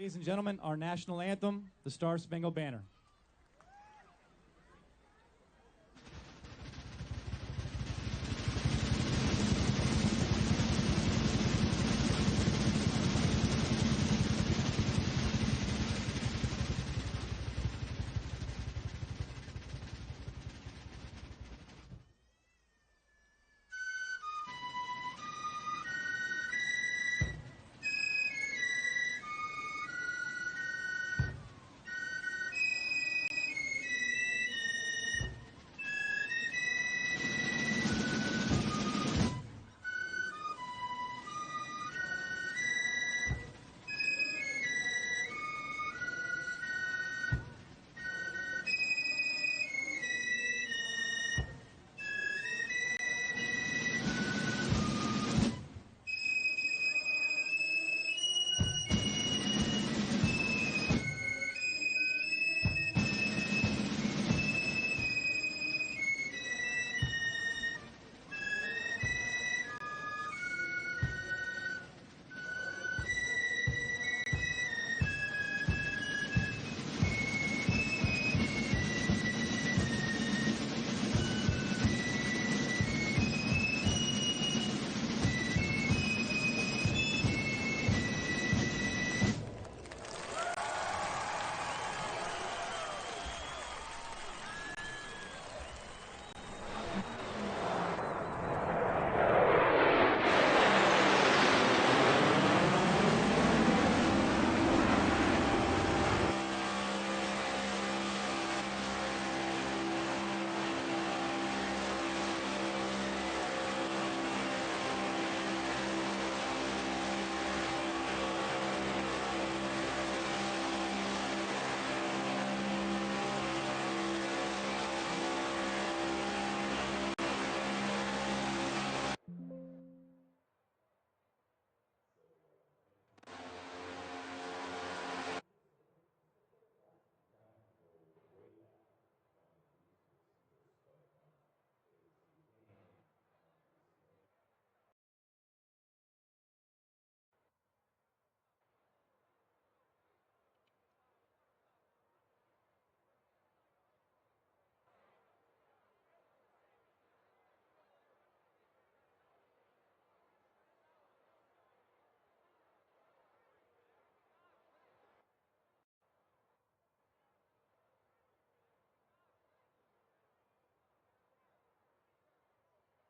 Ladies and gentlemen, our national anthem, the Star Spangled Banner.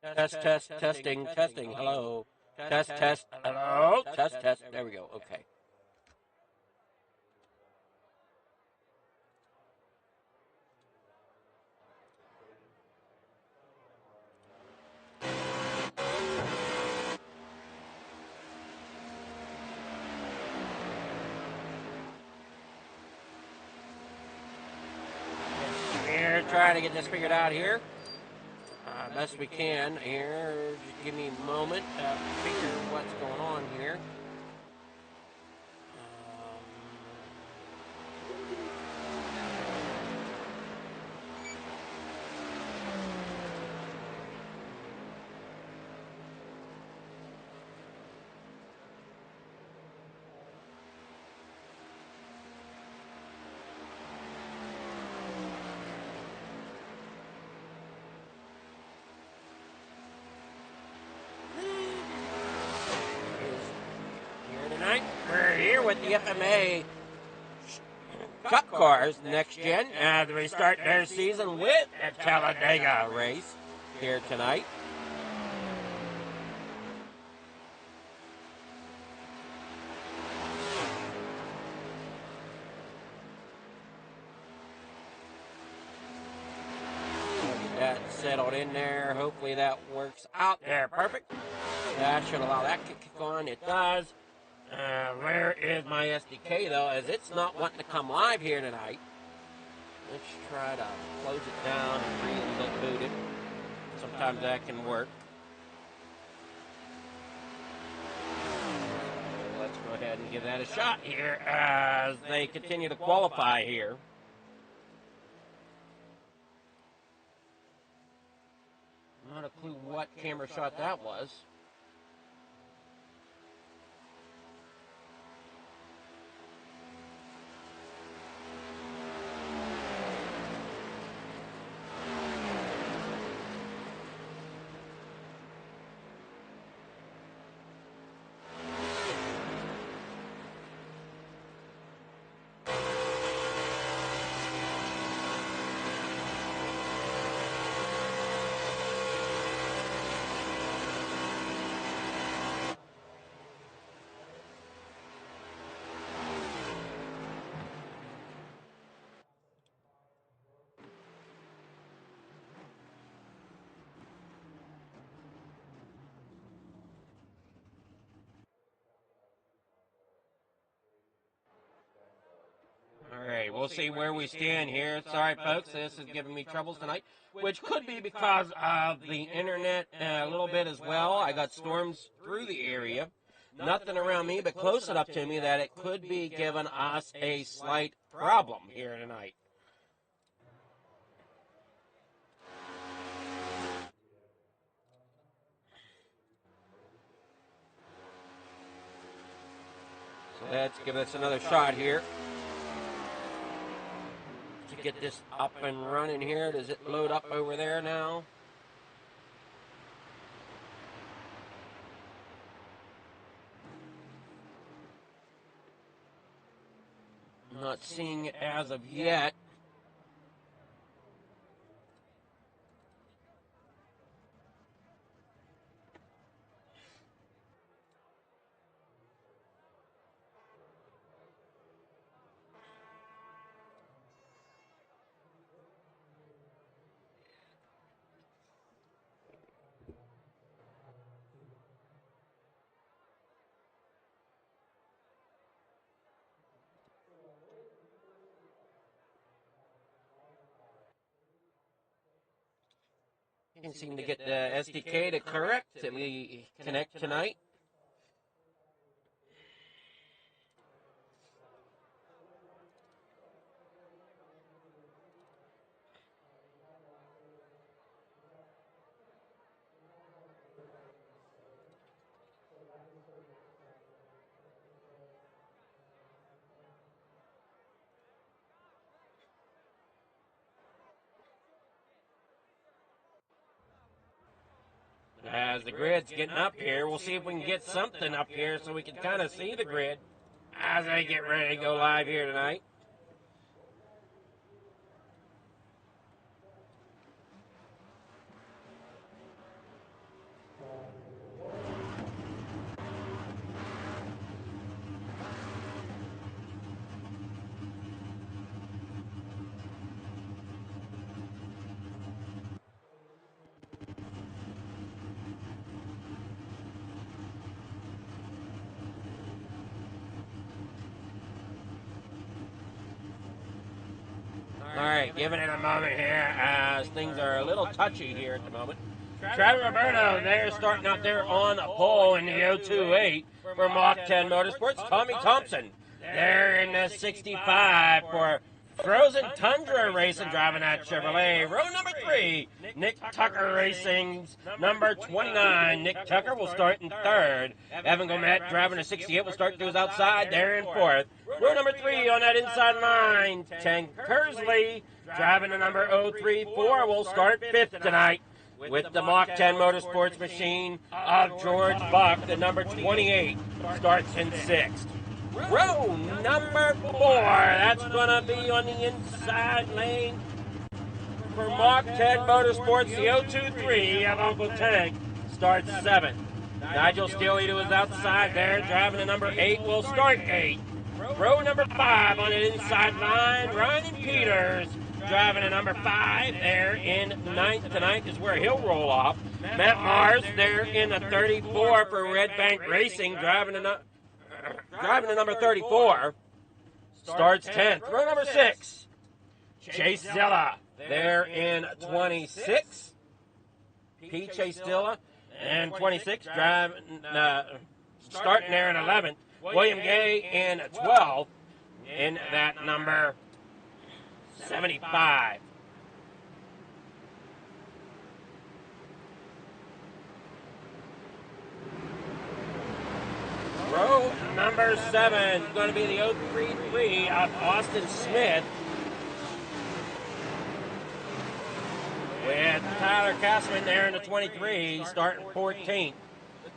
Testing. Hello. Test. Hello. Test. There we go. Okay. We're trying to get this figured out here. Best we can here. Just give me a moment to figure what's going on here. We're here with the FMA Cup Cars Next Gen. They start their season with a Talladega race here tonight. that settled in there. Hopefully that works out there. Perfect. That should allow that to kick on. It does. Where is my SDK, though, as it's not wanting to come live here tonight. Let's try to close it down and reboot it. Sometimes that can work. Let's go ahead and give that a shot here as they continue to qualify here. Not a clue what camera shot that was. All right, we'll see where we stand here. Sorry, folks, this is giving me troubles tonight, which could be because of the internet a little bit as well. I got storms through the area. Nothing around me, but close enough to me that it could be giving us a slight problem here tonight. So let's give this another shot here to get this up and running here. Does it load up over there now? I'm not seeing it as of yet. Can't seem to get the SDK to correctly connect tonight. As the grid's getting up here, we'll see if we can get something up here so we can kind of see the grid as I get ready to go live here tonight. All right, giving it a moment here as things are a little touchy here at the moment. Travis Roberto, they're starting out there on a pole in the 028 for Mach 10 Motorsports. Tommy Thompson, they're in the 65 for Frozen Tundra Racing, driving that Chevrolet. Row number 3, Nick Tucker Racing's number 29. Nick Tucker will start in third. Evan Gomet, driving a 68, will start through his outside. They're in fourth. Row number 3 on that inside line, Tank Kersley, driving the number 034, will start fifth tonight with the Mach 10 Motorsports machine of George Buck. The number 28 starts in sixth. Row number 4, that's going to be on the inside lane for Mach 10 Motorsports. The 023 of Uncle Tank starts seventh. Nigel Steele to his outside there, driving the number 8, will start 8th. Row number 5 on the inside line, Ryan Peters, driving a number 5 there in 9th. Tonight is where he'll roll off. Matt Mars there in the 34 for Red Bank Racing, driving a number 34. Starts 10th. Row number 6. Chase Zilla there in 26. P. Chase Zilla and 26, starting there in 11th. William Gay in 12 in that number 75. Row number 7 is going to be the 033 of Austin Smith, with Tyler Castman there in the 23, starting 14th.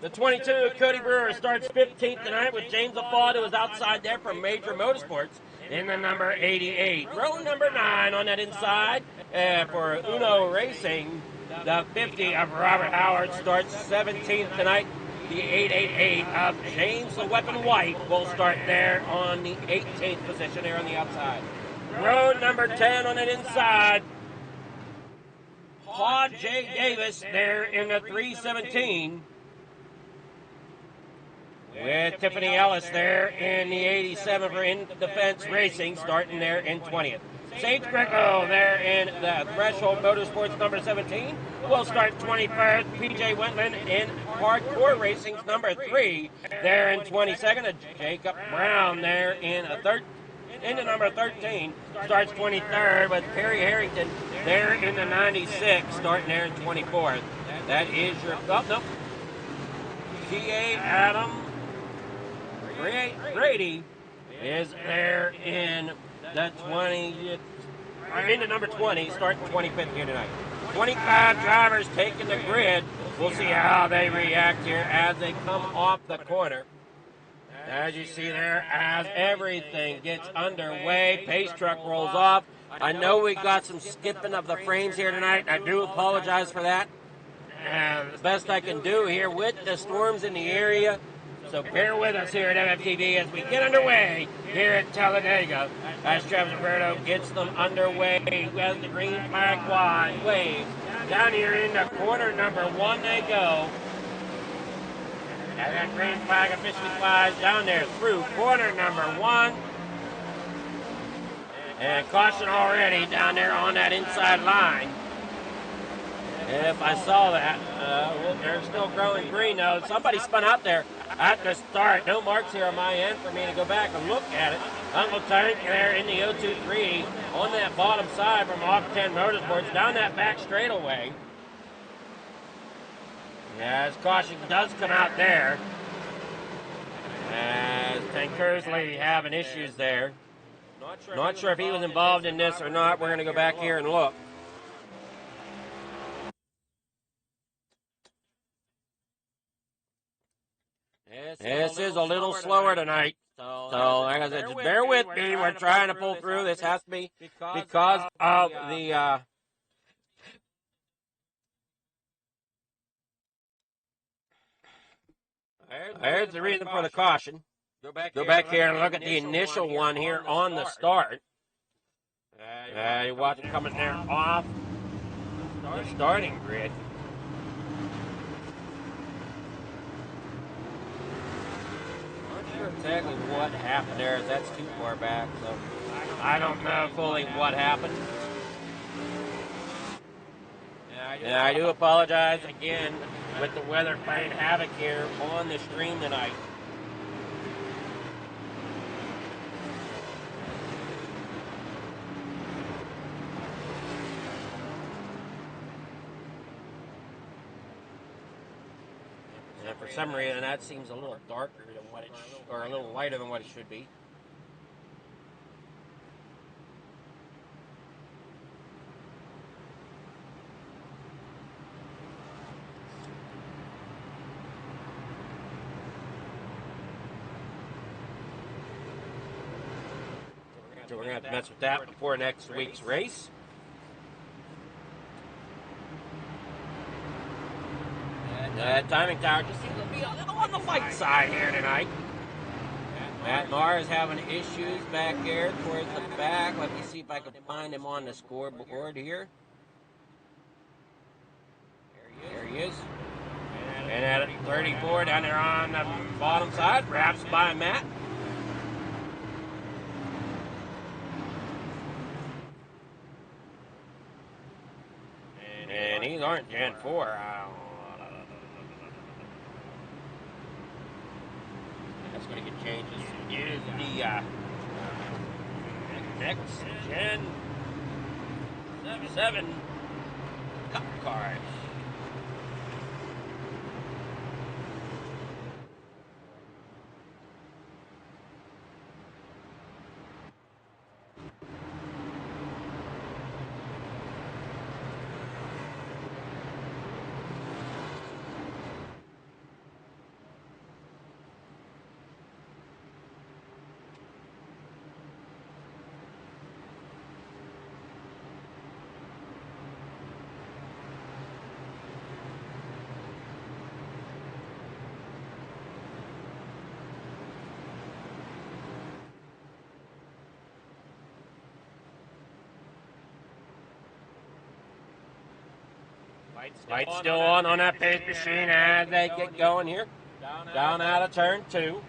The 22, Cody Brewer, starts 15th tonight with James LaFaud, who was outside there from Major Motorsports in the number 88. Row number 9 on that inside for Uno Racing. The 50 of Robert Howard starts 17th tonight. The 888 of James the Weapon White will start there on the 18th position there on the outside. Row number 10 on that inside. Claude J. Davis there in the 317. With Tiffany Ellis there in the 87 for In Defense Racing, starting there in 20th. Sage Greco there in the Threshold Motorsports number 17 will start 21st. PJ Wentland in Hardcore Racing's number 3 there in 22nd. And Jacob Brown there in the number 13 starts 23rd, with Perry Harrington there in the 96 starting there in 24th. That is your G.A. Adam Brady is there in the 20, in the number 20, starting 25th here tonight. 25 drivers taking the grid. We'll see how they react here as they come off the corner. As you see there, as everything gets underway, pace truck rolls off. I know we got some skipping of the frames here tonight. I do apologize for that. The best I can do here with the storms in the area. So bear with us here at FFTV as we get underway here at Talladega. As Travis Roberto gets them underway as the green flag waves. Down here in the corner number 1 they go. And that green flag officially flies down there through corner number 1. And caution already down there on that inside line. If I saw that, they're still growing green though. Somebody spun out there at the start. No marks here on my end for me to go back and look at it. Uncle Tank there in the 023 on that bottom side from off 10 Motorsports down that back straightaway. As caution does come out there. As Tank Kersley having issues there. Not sure if he was involved in this or not. We're going to go back here and look. This is a little slower tonight. So, like I said, just bear with me. We're trying to pull through. This has to be because of the... There's the reason for the caution. Go back here and look at the initial one here on the start. You watch it coming there off the starting grid. Not sure exactly what happened there, as that's too far back, so I don't know fully what happened. And I do apologize again with the weather playing havoc here on the stream tonight. And for some reason, that seems a little darker than what it or a little lighter than what it should be. So we're going to have to mess with that before next week's race. And timing tower just seems to be a little on the light side here tonight. Matt Mars having issues back there towards the back. Let me see if I can find him on the scoreboard here. There he is. And at 34 down there on the bottom side, wraps by Matt. And these aren't Gen 4. That's going to get changed. This is the next Gen 7 Cup cars. Lights still on that pace machine as they get going here. Down out of turn 2.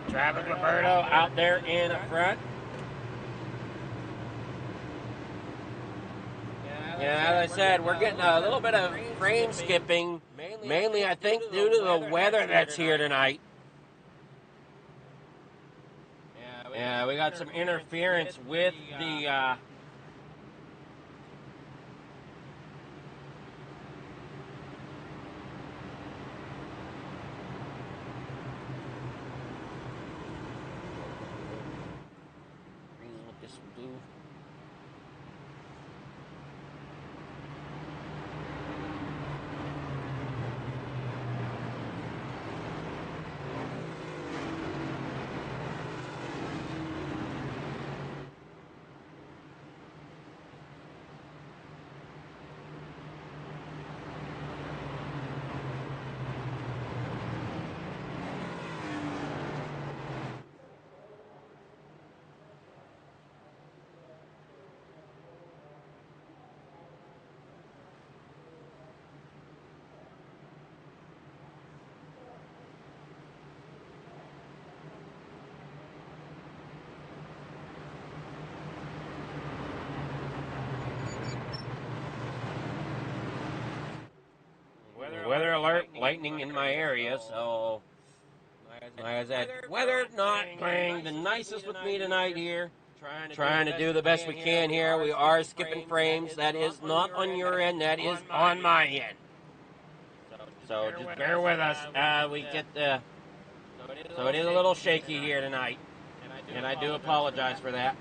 Travis Roberto out there in the front. Yeah, as I said, we're getting a little bit of frame skipping, mainly I think due to the weather that's here tonight. Yeah, we got some interference with the weather alert, lightning in my area, so like I said, weather not playing the nicest with me tonight here. Trying to do the best we can here. We are skipping frames. That is not on your end, that is on my end. So just bear with us. We get the so it is a little shaky here tonight, and I do apologize for that.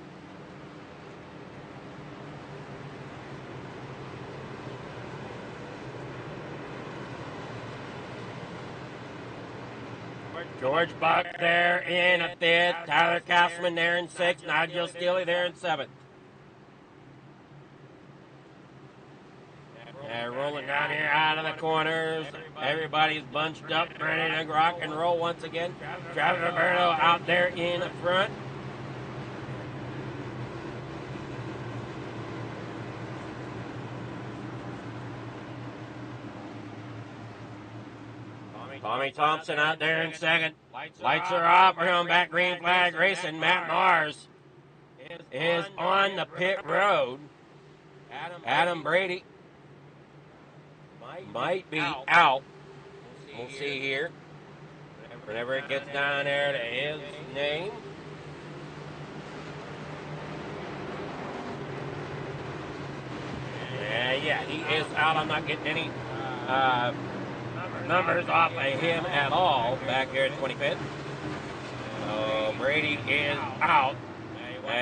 George Buck there in a 5th. Tyler Castleman there in 6th. Nigel Steele there in 7th. Rolling down here out of the corners. Everybody's bunched up, ready to rock and roll once again. Travis Roberto out there in the front. Tommy Thompson out there in 2nd. Lights are off. We're going back green flag racing. Matt Mars is on the pit road. Adam Brady might be out. We'll see here. Whenever it gets down there to his name. Yeah, he is out. I'm not getting any numbers off of him at all back here at 25th. So Brady is out.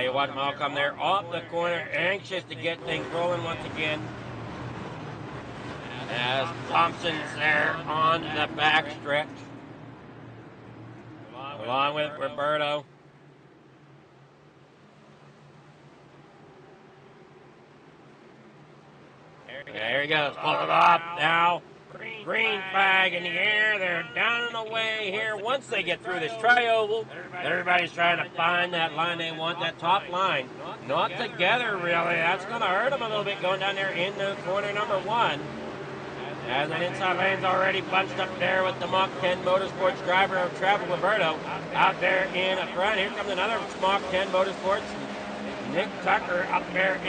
You watch them all come there off the corner, anxious to get things rolling once again. As Thompson's there on the back stretch, along with Roberto. There he goes, pull it off now. Green flag in the air. They're down and away here. Once they get through this tri-oval, everybody's trying to find that line they want, that top line. Not together, really. That's going to hurt them a little bit going down there in the corner number 1. As an inside lane's already bunched up there with the Mach 10 Motorsports driver of Travel Roberto out there in front. Here comes another Mach 10 Motorsports. Nick Tucker up there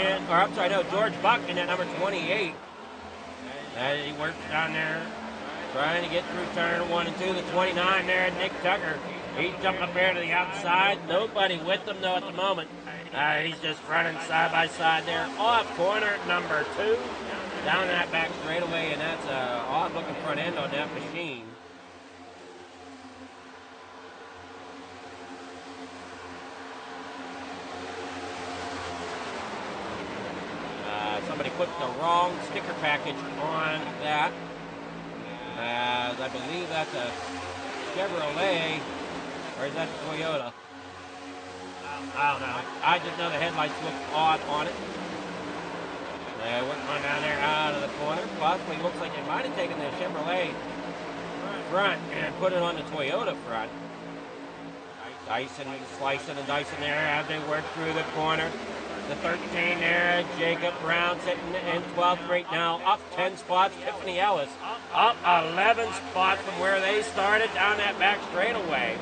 George Buck in that number 28. As he works down there trying to get through turn 1 and 2. The 29 there, Nick Tucker. He's jumping up there to the outside. Nobody with him, though, at the moment. He's just running side by side there off corner number 2. Down that back straightaway, and that's an odd-looking front end on that machine. Somebody put the wrong sticker package on that. As I believe that's a Chevrolet, or is that a Toyota? I don't know. I just know the headlights look odd on it. Working on down there out of the corner. Possibly looks like they might have taken the Chevrolet front and put it on the Toyota front. Slicing and dicing there as they work through the corner. The 13 there, Jacob Brown sitting in 12th right now, up 10 spots. Tiffany Ellis up 11 spots from where they started down that back straightaway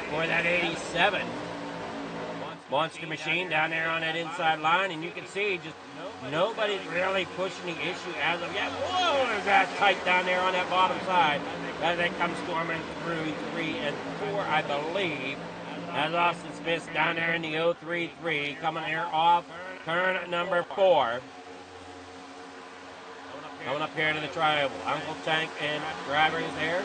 for that 87. Monster machine down there on that inside line, and you can see just nobody's really pushing the issue as of yet. Whoa, is that tight down there on that bottom side as they come storming through 3 and 4, I believe. As Austin Smith's down there in the 033, coming here off turn number 4. Coming up here to the tri-oval. Uncle Tank and driver is there.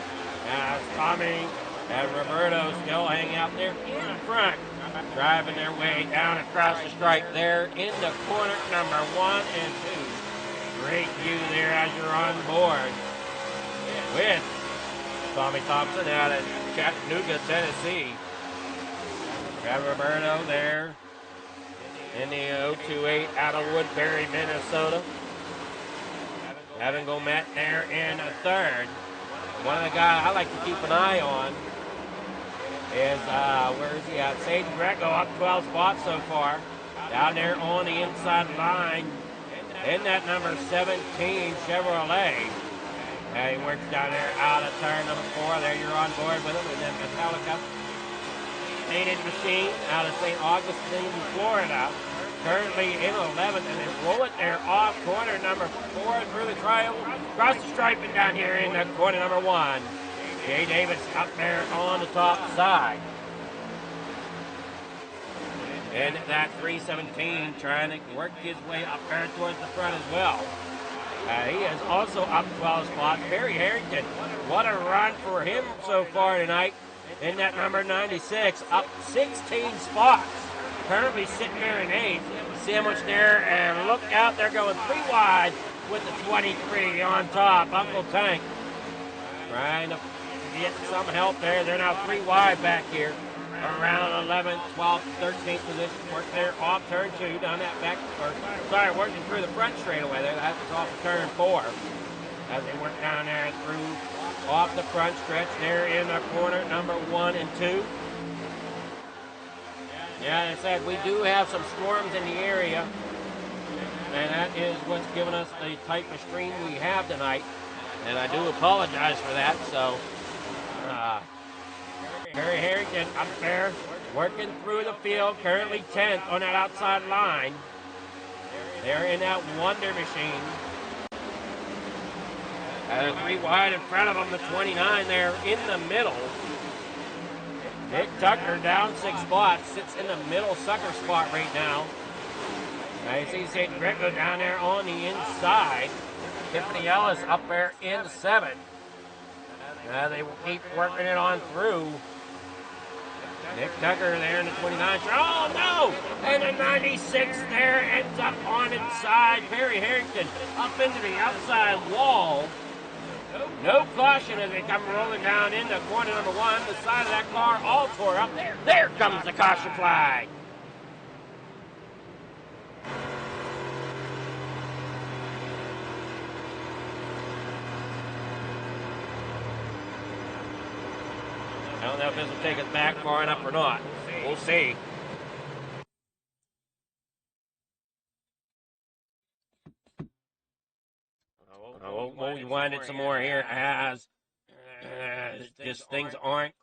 As Tommy and Roberto still hanging out there in front, driving their way down across the stripe there in the corner number 1 and 2. Great view there as you're on board with Tommy Thompson out of Chattanooga, Tennessee. Got Roberto there in the 028 out of Woodbury, Minnesota. Evan Gomet there in a third. One of the guys I like to keep an eye on is, where is he at? Sage Greco up 12 spots so far. Down there on the inside line in that number 17 Chevrolet. He works down there out of turn number 4. There you're on board with him. And then Metallica 8-inch machine out of St. Augustine, Florida. Currently in 11th, and then roll it there off corner number 4 through the tri-oval. Across the stripe and down here in the corner number 1. Jay Davis up there on the top side. And that 317 trying to work his way up there towards the front as well. He is also up 12 spots. Barry Harrington, what a run for him so far tonight. In that number 96, up 16 spots. Currently sitting there in 8th. Sandwich there, and look out, they're going 3 wide with the 23 on top. Uncle Tank trying to get some help there. They're now 3 wide back here. Around 11th, 12th, 13th position. Work there off turn 2 down that back, working through the front straightaway there. That was off of turn 4. As they work down there through off the front stretch there in the corner number 1 and 2. Yeah, as I said, we do have some storms in the area, and that is what's given us the type of stream we have tonight, and I do apologize for that. So, Barry Harrington up there, working through the field, currently 10th on that outside line. They're in that Wonder machine. And 3 wide in front of them, the 29 there in the middle. Nick Tucker down 6 spots, sits in the middle sucker spot right now. You see St. Greco down there on the inside. Tiffany Ellis up there in 7th. They will keep working it on through. Nick Tucker there in the 29. Oh, no! And the 96 there ends up on inside. Barry Harrington up into the outside wall. No caution as they come rolling down into corner number 1. The side of that car all tore up. There comes the caution flag. don't know if this will take us back far enough or not. We'll see. We'll rewind it some more here as just things aren't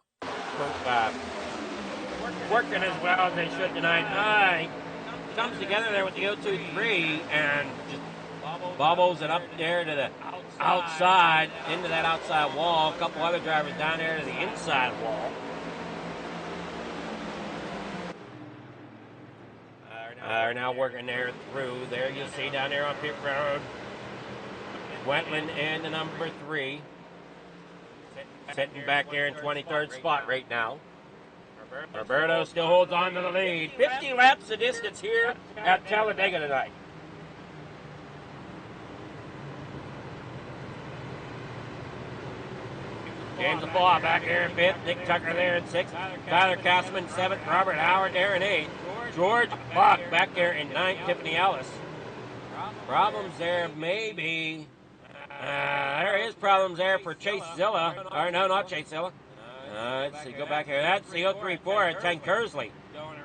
working as well as they should tonight. Comes together there with the 023 and just bobbles it up there to the outside, into that outside wall. A couple other drivers down there to the inside wall. Are now working there through. There you'll see down there on pit road, Wetland and the number 3. Sitting back there in 23rd spot right now. Roberto still holds on to the lead. 50 laps of distance here at Talladega tonight. James LaFaw back there in 5th. Nick Tucker there in 6th. Tyler Castleman 7th. Robert Howard there in 8th. George Buck back there in 9th. Tiffany Ellis. Problems there maybe. There is problems there for Chase Zilla. Or no, not Chase Zilla. Let's see, go back here. That's the 034 at 10 Kersley.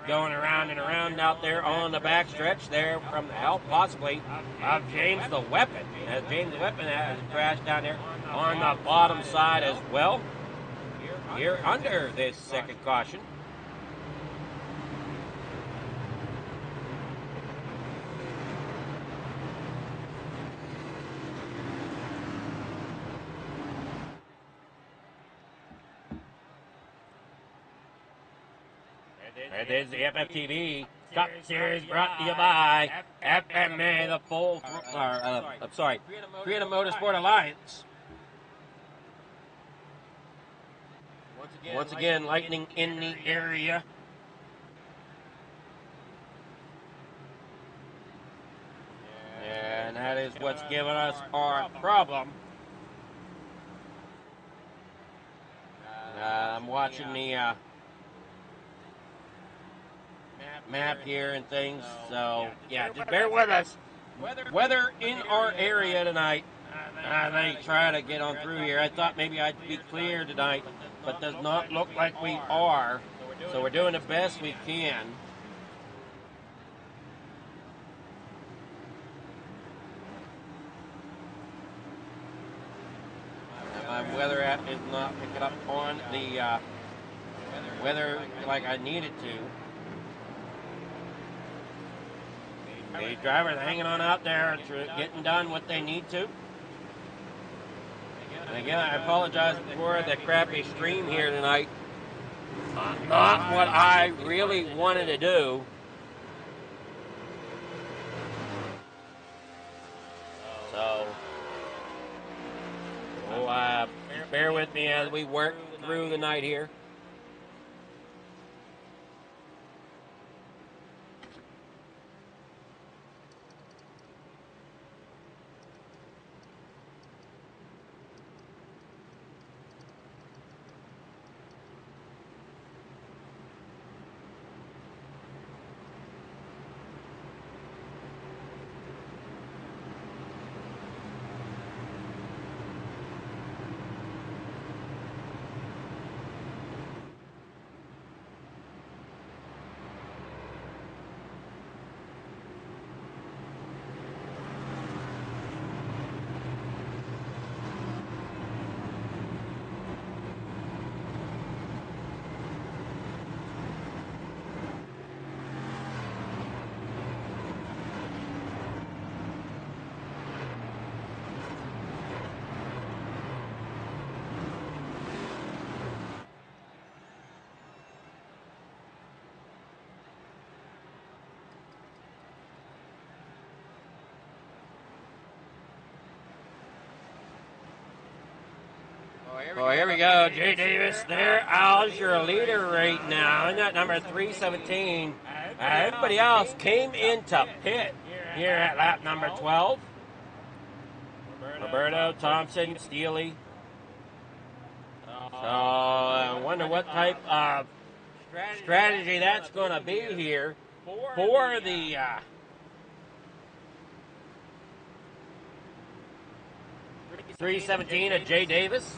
Going around and around out there on the back stretch there from the help possibly of James the Weapon. As James the Weapon has crashed down there on the bottom side as well. Here under this second caution. And there's the FFTV Cup Series brought to you by FMA, the Freedom Motorsport Alliance. Once again, lightning in the area. And that is what's given us our problem. I'm watching the map here and things, so yeah, just bear with us. Weather in our area tonight. They try to get on through here. I thought maybe I'd be clear tonight, but does not look like we are. So we're doing the best we can. My weather app is not picking up on the weather like I needed to. The drivers hanging on out there, getting done what they need to. And again, I apologize for the crappy stream here tonight. Not what I really wanted to do. So, bear with me as we work through the night here. Oh, here we go. Jay Davis there as your leader right now. And that number 317. Everybody else came into pit here at lap number 12. Roberto, Thompson, Steely. So I wonder what type of strategy that's going to be here for the 317 of Jay Davis.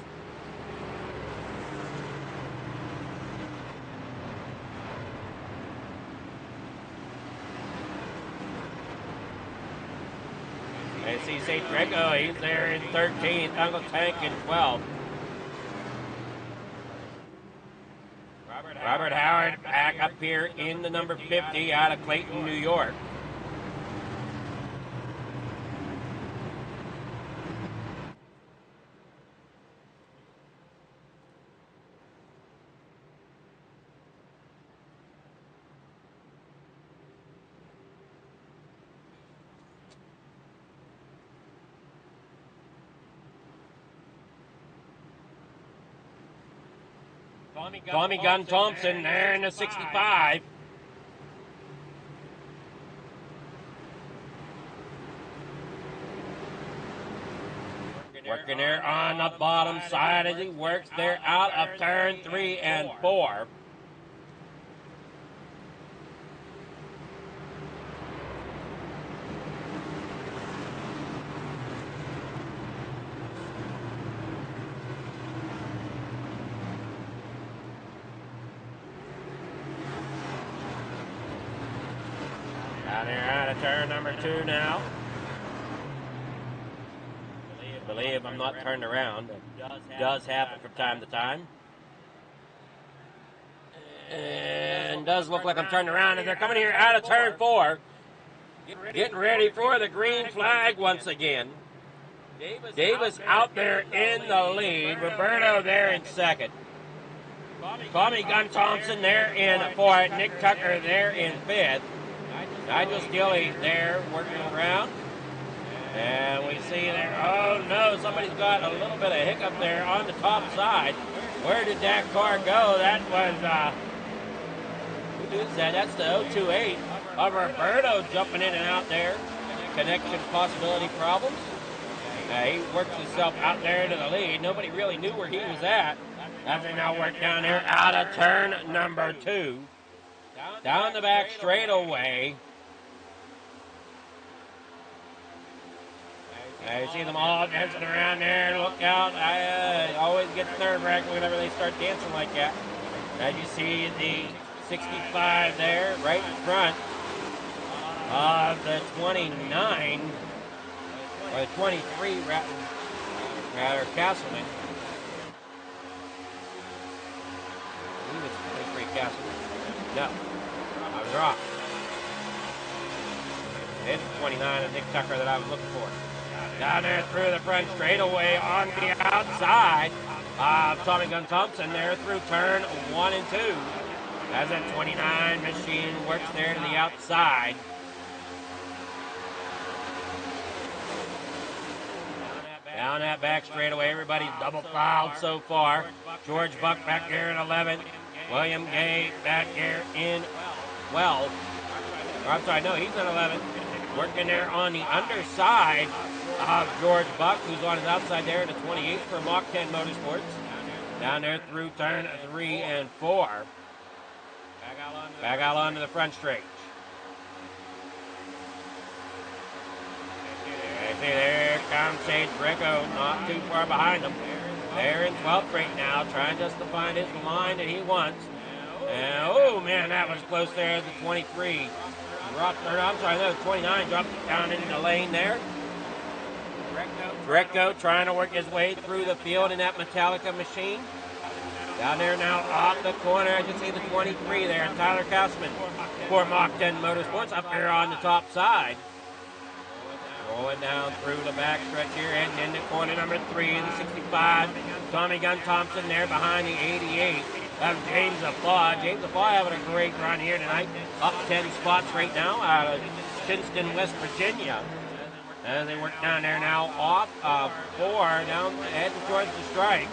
And see St. Draco, he's there in 13th. Uncle Tank in 12th. Robert Howard back up here in the number 50 out of Clayton, New York. Tommy Gunn Thompson there in the 65. Working there on the bottom side as he works there out of turn 3 and 4. Down here out of turn number 2 now. I believe I'm not turned around. It does happen from time to time. And does look like I'm turned around, and they're coming here out of turn 4. Getting ready for the green flag once again. Davis out there in the lead. Roberto there in second. Tommy Gunn Thompson there in 4th. Nick Tucker there in 5th. Nigel Steele there working around. And we see there, oh no, somebody's got a little bit of hiccup there on the top side. Where did that car go? That was, who is that? That's the 028 of Roberto jumping in and out there. Connection possibility problems. He works himself out there to the lead. Nobody really knew where he was at. As they now work down there out of turn number 2. Down the back straightaway. You see them all dancing around there. Look out. I always get nerve-wracking whenever they start dancing like that. As you see the 65 there right in front of the 29, or the 23 rather, Castleman. I believe it's 23 Castleman. No, I was wrong. It's 29 of Nick Tucker that I was looking for. Down there through the front straightaway on the outside of Tommy Gunn Thompson there through turn 1 and 2. As that 29 machine works there to the outside. Down that back straightaway, everybody's double fouled so far. George Buck back there in 11th. William Gay back here in 12th. Or I'm sorry, no, he's in 11th. Working there on the underside of George Buck, who's on his outside there in the 28th for Mach 10 Motorsports. Down there through turn 3 and 4. Back out onto the front straight. There comes Sage Greco, not too far behind him. They're in 12th right now, trying just to find his line that he wants. And, oh, man, that was close there as the 23. The 29 dropped down into the lane there. Greco trying to work his way through the field in that Metallica machine. Down there now off the corner, as you see the 23 there, Tyler Kassman for Mach 10 Motorsports up here on the top side. Rolling down through the back stretch here, heading into corner number 3 in the 65. Tommy Gunn Thompson there behind the 88 of James Aflaw. James Aflaw having a great run here tonight. Up 10 spots right now out of Chinston, West Virginia. As they work down there now off of 4, down heading towards the stripe.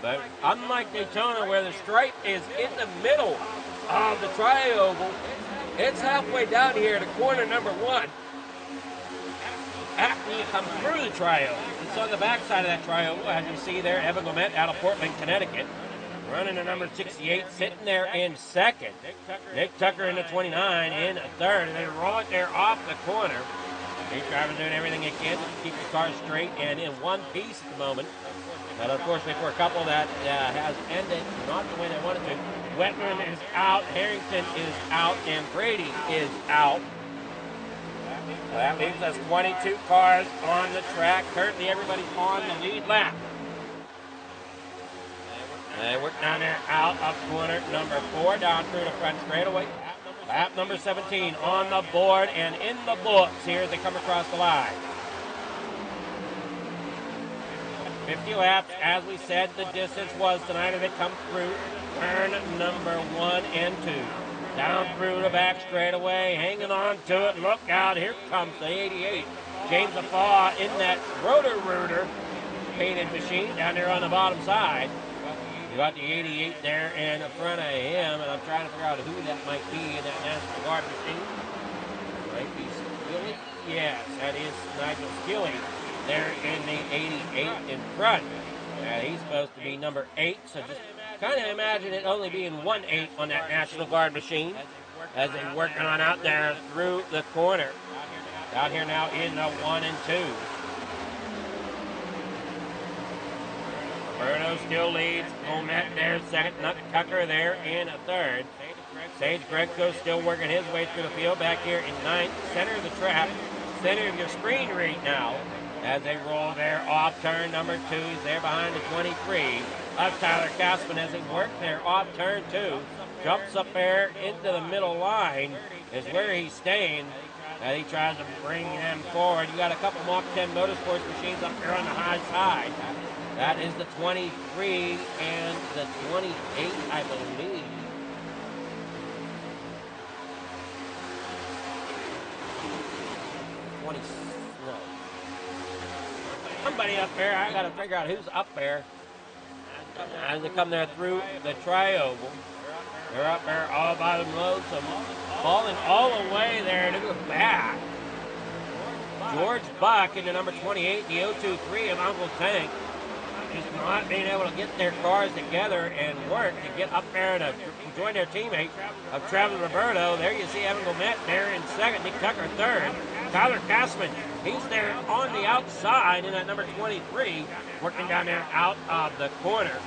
But unlike Daytona, where the stripe is in the middle of the tri-oval, it's halfway down here to corner number 1. After you come through the tri-oval, it's on the back side of that tri-oval, as you see there, Evan Gomet out of Portland, Connecticut. Running the number 68, sitting there in second. Nick Tucker in the 29 in third, and they roll it there off the corner. These drivers doing everything they can to keep the car straight and in one piece at the moment. But unfortunately for a couple, that has ended not the way they wanted to. Wetman is out, Harrington is out, and Brady is out. So that leaves us 22 cars on the track. Currently, everybody's on the lead lap. They work down there out of corner number 4, down through the front straightaway. Lap number 17 on the board and in the books here as they come across the line. 50 laps, as we said, the distance was tonight as they come through turn number 1 and 2. Down through the back straightaway, hanging on to it. Look out, here comes the 88. James Afaw in that rotor painted machine down there on the bottom side. You got the 88 there in front of him, and I'm trying to figure out who that might be in that National Guard machine. Might be Skilly? Yes, that is Nigel Skilly there in the 88 in front. He's supposed to be number 8, so just kind of imagine it only being 1-8 on that National Guard machine as they're working on out there through the corner. Out here now in the 1 and 2. Roberto still leads. Gomet there second. Nut Tucker there in a third. Sage Greco still working his way through the field back here in 9th. Center of the track. Center of your screen right now as they roll there off turn number 2. He's there behind the 23 of Tyler Kassman as they work there off turn 2. Jumps up there into the middle line is where he's staying. As he tries to bring them forward. You got a couple Mach 10 Motorsports machines up there on the high side. That is the 23 and the 28, I believe. No. Somebody up there, I got to figure out who's up there. As they come there through the tri-oval. They're up there all by themselves, so falling all the way there to the back. George Buck in the number 28, the 023 of Uncle Tank. Just not being able to get their cars together and work to get up there to join their teammate of Travis Roberto. There you see Evan Gomet there in second, Nick Tucker third. Tyler Kassman, he's there on the outside in that number 23, working down there out of the corner.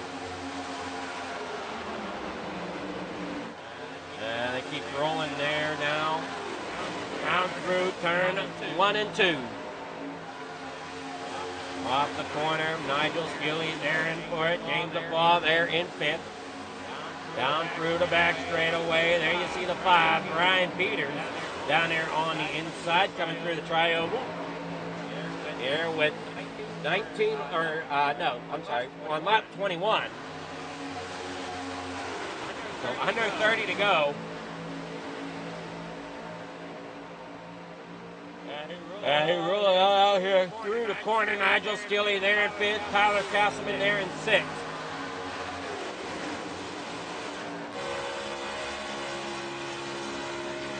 And they keep rolling there now. Down through turn 1 and 2. Off the corner, Nigel Skilly there in for it. James Afaw there in 5th. Down through the back straightaway. There you see the 5, Brian Peters, down there on the inside, coming through the tri-oval. Here with 19, on lap 21. So under 30 to go. He rolling out here through the corner. Nigel Skilly there in 5th. Tyler Kassman there in 6th.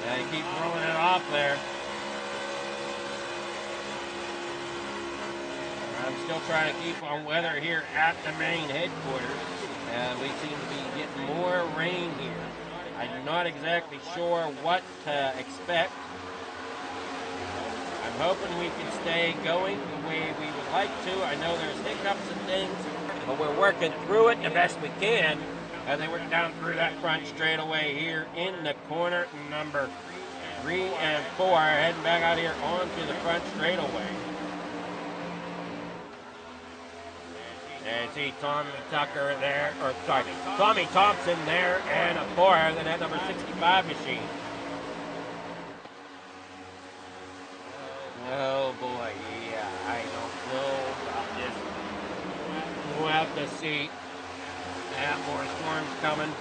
And he keeps rolling it off there. I'm still trying to keep on weather here at the main headquarters. We seem to be getting more rain here. I'm not exactly sure what to expect. I'm hoping we can stay going the way we would like to. I know there's hiccups and things, but we're working through it the best we can as they work down through that front straightaway here in the corner number 3 and 4, heading back out here onto the front straightaway. And see Tommy Tucker there, Tommy Thompson there and a 4 in that number 65 machine. Oh boy, yeah, I don't know about this. We'll have to see. More storms coming.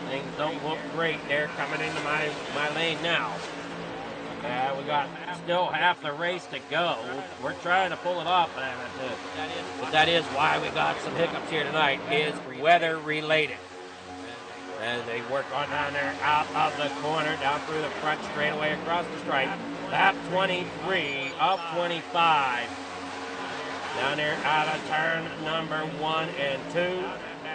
Things don't look great there coming into my lane now. We got still half the race to go. We're trying to pull it off, but that is why we got some hiccups here tonight, is weather related. As they work on down there out of the corner, down through the front straightaway across the stripe. Lap 23 of 25. Down there out of turn number 1 and 2.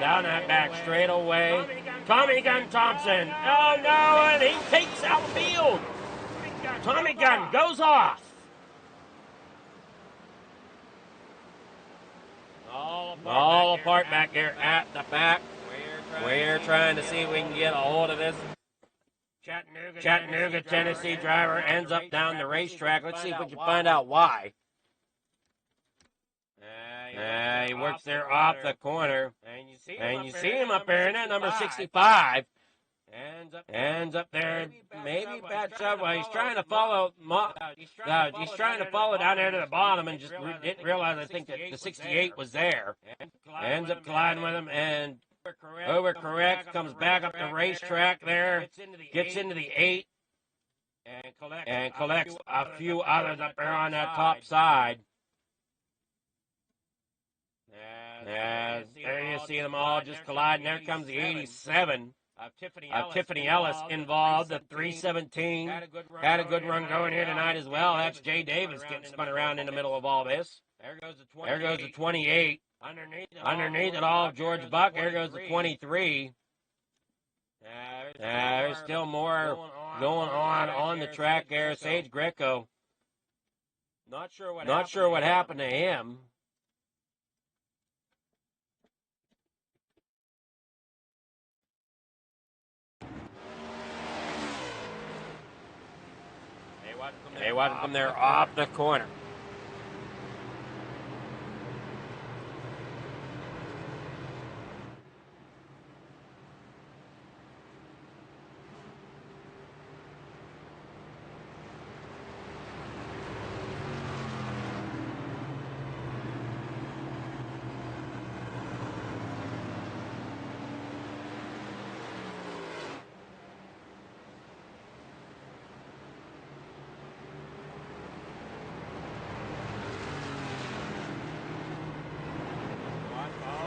Down that back straightaway. Tommy Gunn Thompson. Oh no, and he takes out the field. Tommy Gunn goes off. All apart back here at the back. We're trying to see if we can get a hold of this Chattanooga, Tennessee driver ends up down the racetrack. Let's see if we can find out why. He works there off the corner. And you see him up there in that number 65. Ends up there, maybe bad shot. Well, he's trying to follow. He's trying to follow down there to the bottom, and just didn't realize. I think that the 68 was there. Ends up colliding with him and overcorrects. Comes back up the racetrack there. Gets into the 8 and collects a few others up there on that top side. There you see them all just colliding. There comes the 87. Tiffany Ellis involved, the 317. Had a good run going here tonight as well. That's Jay Davis getting spun around in the middle of all this. There goes the 28. Underneath it all, George Buck. There goes the 23. There's still more going on the track there. Sage Greco. Not sure what happened to him. They watch him come there off the corner.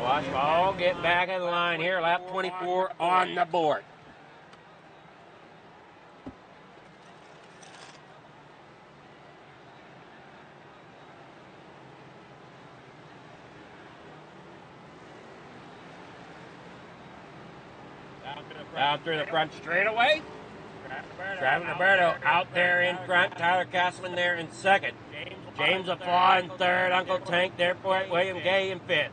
Watch them all get back in line here. Lap 24 on the board. Down through the front straightaway. Travis Roberto out there in front. Tyler Castleman there in second. James Aflaw in third. Uncle Tank there for it. William Gay in fifth.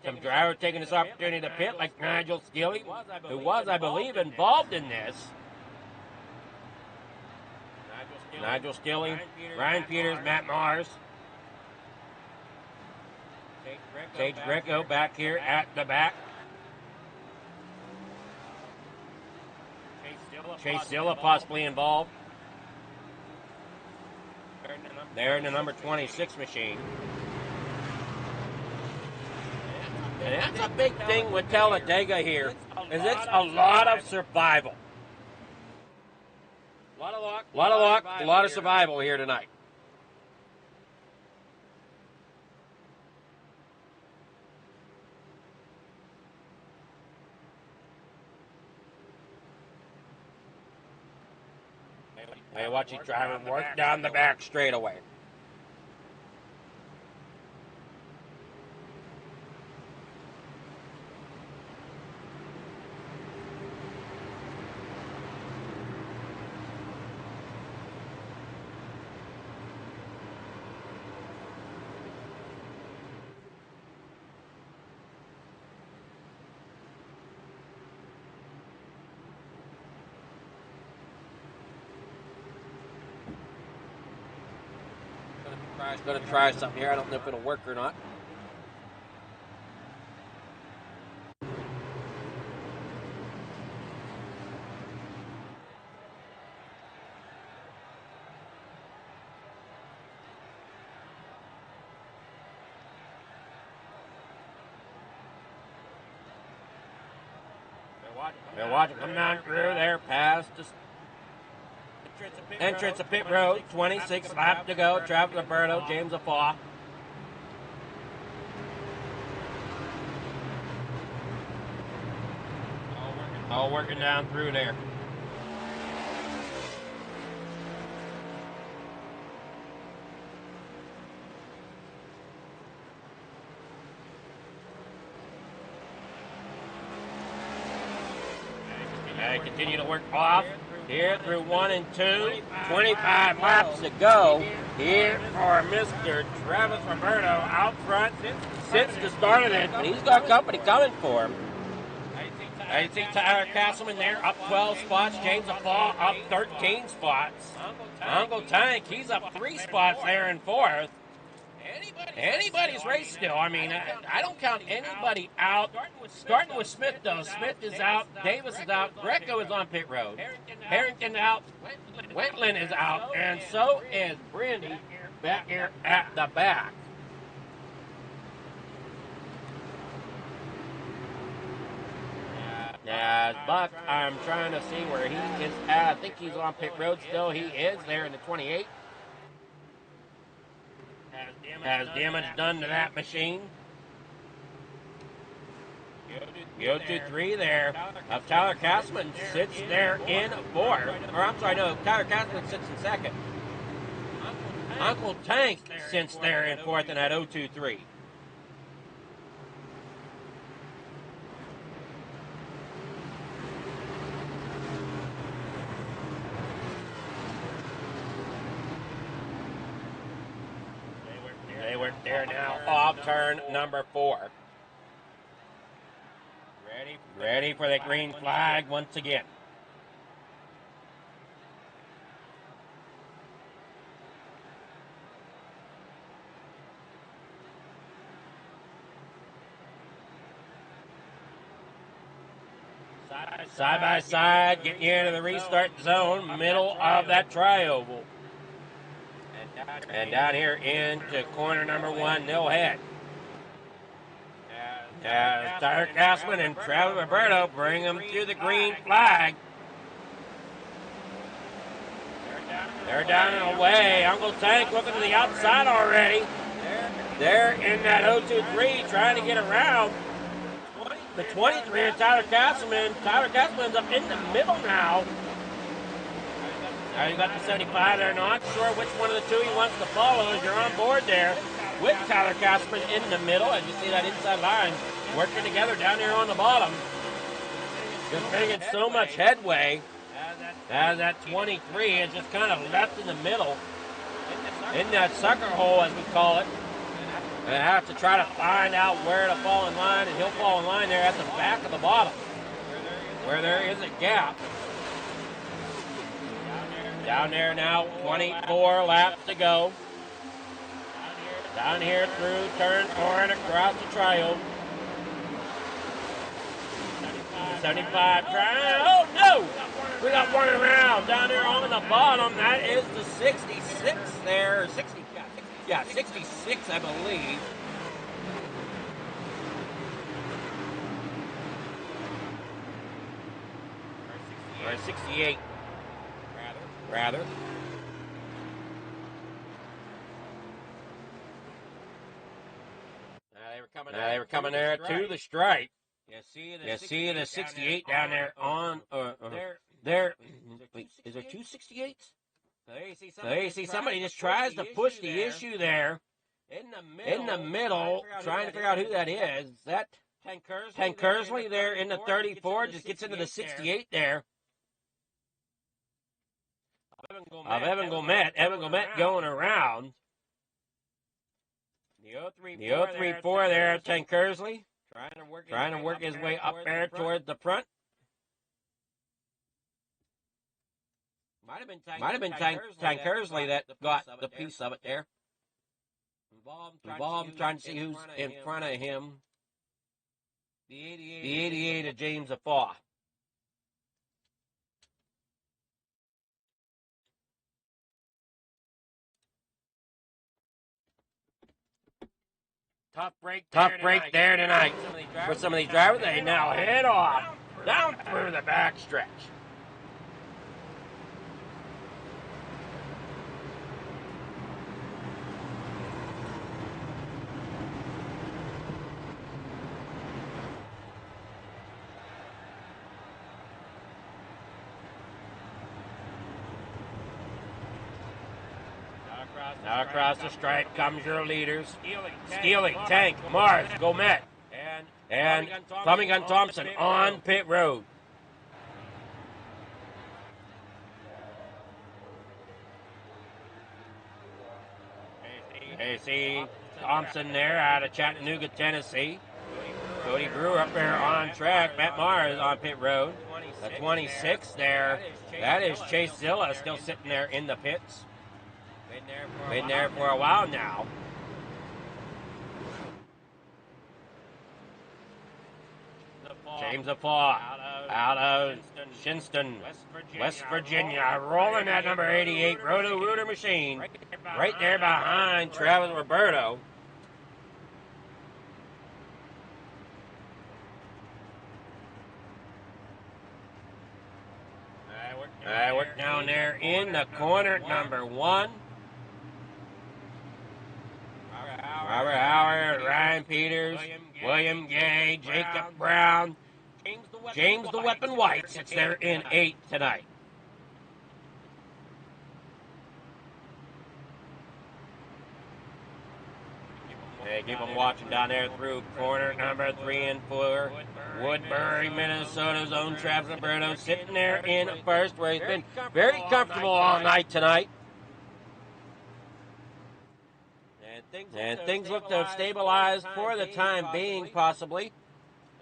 Some driver taking this opportunity to pit, like Nigel Skilly, who was, I believe, involved in this. Nigel Skilly, Ryan Peters, Matt Mars. Sage Greco back here at the back. Chase Zilla possibly involved. There in the number 26 machine. And that's a big thing with Talladega here, is it's a lot of survival. A lot of luck, a lot of survival here tonight. Hey, watch you drive and work down the back straightaway. Going to try something here. I don't know if it'll work or not. They're watching come down through there past the entrance of pit road, 26 laps to go. Travis Roberto, James Aflaw. All working down through there. They continue to work off Here through 1 and 2, 25 laps to go. Here for Mr. Travis Roberto out front since the start of it. He's got company coming for him. I see Tyler Castleman there up 12 spots. James Aflaw up 13 spots. Uncle Tank, he's up 3 spots there in 4th. Anybody's race still. I mean, I don't count anybody out. Starting with Smith, though. Smith is out. Davis is out. Greco is on pit road. Harrington out. Wentland is out. And so is Brandy back here at the back. Now, Buck, I'm trying to see where he is at. I think he's on pit road still. He is there in the 28. Has damage done to that machine. Go to 3 there. Tyler Castleman sits there in 4th. Or I'm sorry, no, Tyler Castleman sits in 2nd. Uncle Tank sits there in 4th in that 023. They're now off turn number 4. Ready for the green flag once again. Side by side, getting you into the restart zone, middle of that tri-oval. And down here into corner number 1, they'll head. Tyler Castleman and Travis Roberto bring them to the green flag. They're down and away. Uncle Tank looking to the outside already. They're in that 023 trying to get around the 23 and Tyler Castleman. Tyler Castleman's up in the middle now. Now you got the 75 there. Not sure which one of the two he wants to follow as you're on board there with Tyler Castleman in the middle. As you see that inside line working together down there on the bottom. Just making so much headway as that 23 is just kind of left in the middle. In that sucker hole, as we call it. And I have to try to find out where to fall in line, and he'll fall in line there at the back of the bottom where there is a gap. Down there now, 24 laps to go. Down here through turn 4 and across the tri-oval. 75 trying. Oh no! We got one around down there on the bottom. That is the 66 there. 60, yeah, 66, I believe. Or 68. Rather. They were coming there to the stripe. You see the 68 down there on there. Wait, is there 2 68s? So you see somebody just tries to push the issue there in the middle, trying to figure out who that is. Is that Ken Kersley there in the 34? Just gets into the 68 there. Of Evan Gomet. Evan Gomet going around. The 034 there, Ken Kersley. Trying to work his way up there towards the front. Might have been Ken Kersley that got the piece of it there. Involved trying to see who's in front of him. The 88 of James Aflaw. Tough break there tonight for some of these drivers. They now head off down through the backstretch. Now across the stripe comes your leaders. Steely, Tank, Mars, Gomet, and Tommy Gun Thompson on pit road. You see Thompson there out of Chattanooga, Tennessee. Cody Brewer up there on track. Matt Mars on pit road. The 26 there. That is Chase Zilla still sitting there in the pits. Been there for a while now. James Afaw out of Shinston, West Virginia, rolling that number 88 Roto-Rooter machine right there behind Travis Roberto. We're down there in the corner, number 1. Robert Howard, Ryan Peters, William Gay, Jacob Brown, James the Weapon White sits there in 8 tonight. Hey, keep them watching down there through corner number 3 and 4. Woodbury, Minnesota's own Travis Roberto sitting there in first, where he's been very comfortable all night tonight. And things look to have stabilized for the time being, possibly.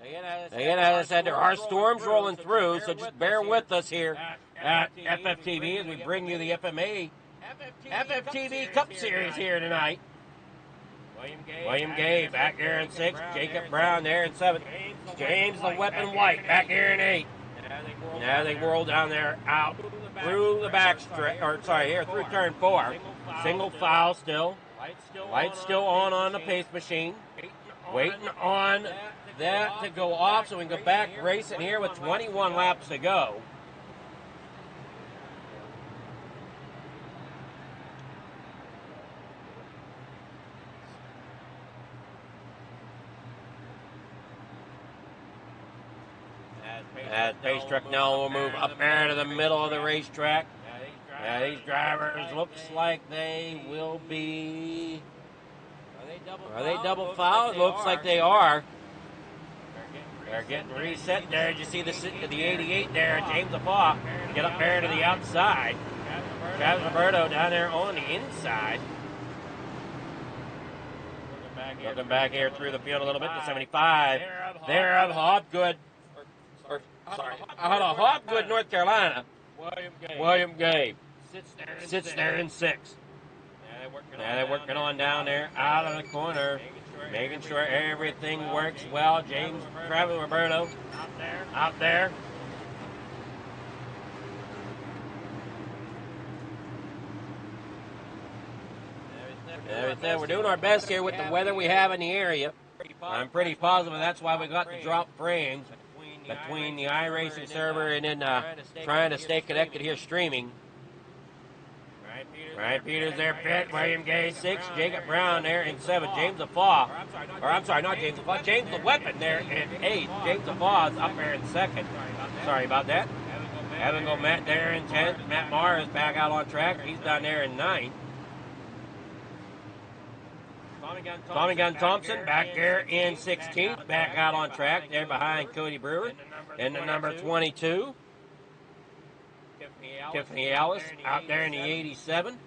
Again, as I said, there are storms rolling through, so just bear with us here at FFTV as we bring you the FFTV Cup Series here tonight. William Gay back there in 6. Jacob Brown there in 7. James the Weapon White back here in 8. Now they whirl down there out through the back stretch, here through turn 4. Single foul still. Lights still on the pace machine. Waiting on that to go off so we can go back racing here with 21 laps to go. That pace truck now will move up there to the middle of the racetrack. These drivers looks like they will be. Are they double fouled? Looks like they are. They're getting reset there. Did you see the 88 there? James Afaw get up there to the outside. Travis Roberto down there on the inside. Looking back here through the field a little bit to 75. There of Hopgood. Out of Hopgood, North Carolina. William Gay sits there in 6. Now they're working on down there out of the corner, making sure everything works well. Travis Roberto out there. We're doing our best here with the weather we have in the area. I'm pretty positive that's why we got the drop frames between the iRacing server and then trying to stay connected here streaming. Ryan Peters there, pit. William Gay, 6. Jacob Brown there in 7. James Afaw. Not James Afaw. James the Weapon there in 8. James Afaw is up there in 2nd. Sorry about that. Evan go Matt there in 10th. Matt Mars back out on track. He's down there in 9th. Tommy Gun Thompson back there in 16th. Back out on track there behind Cody Brewer. And the number 22. Tiffany Ellis out there in the 87.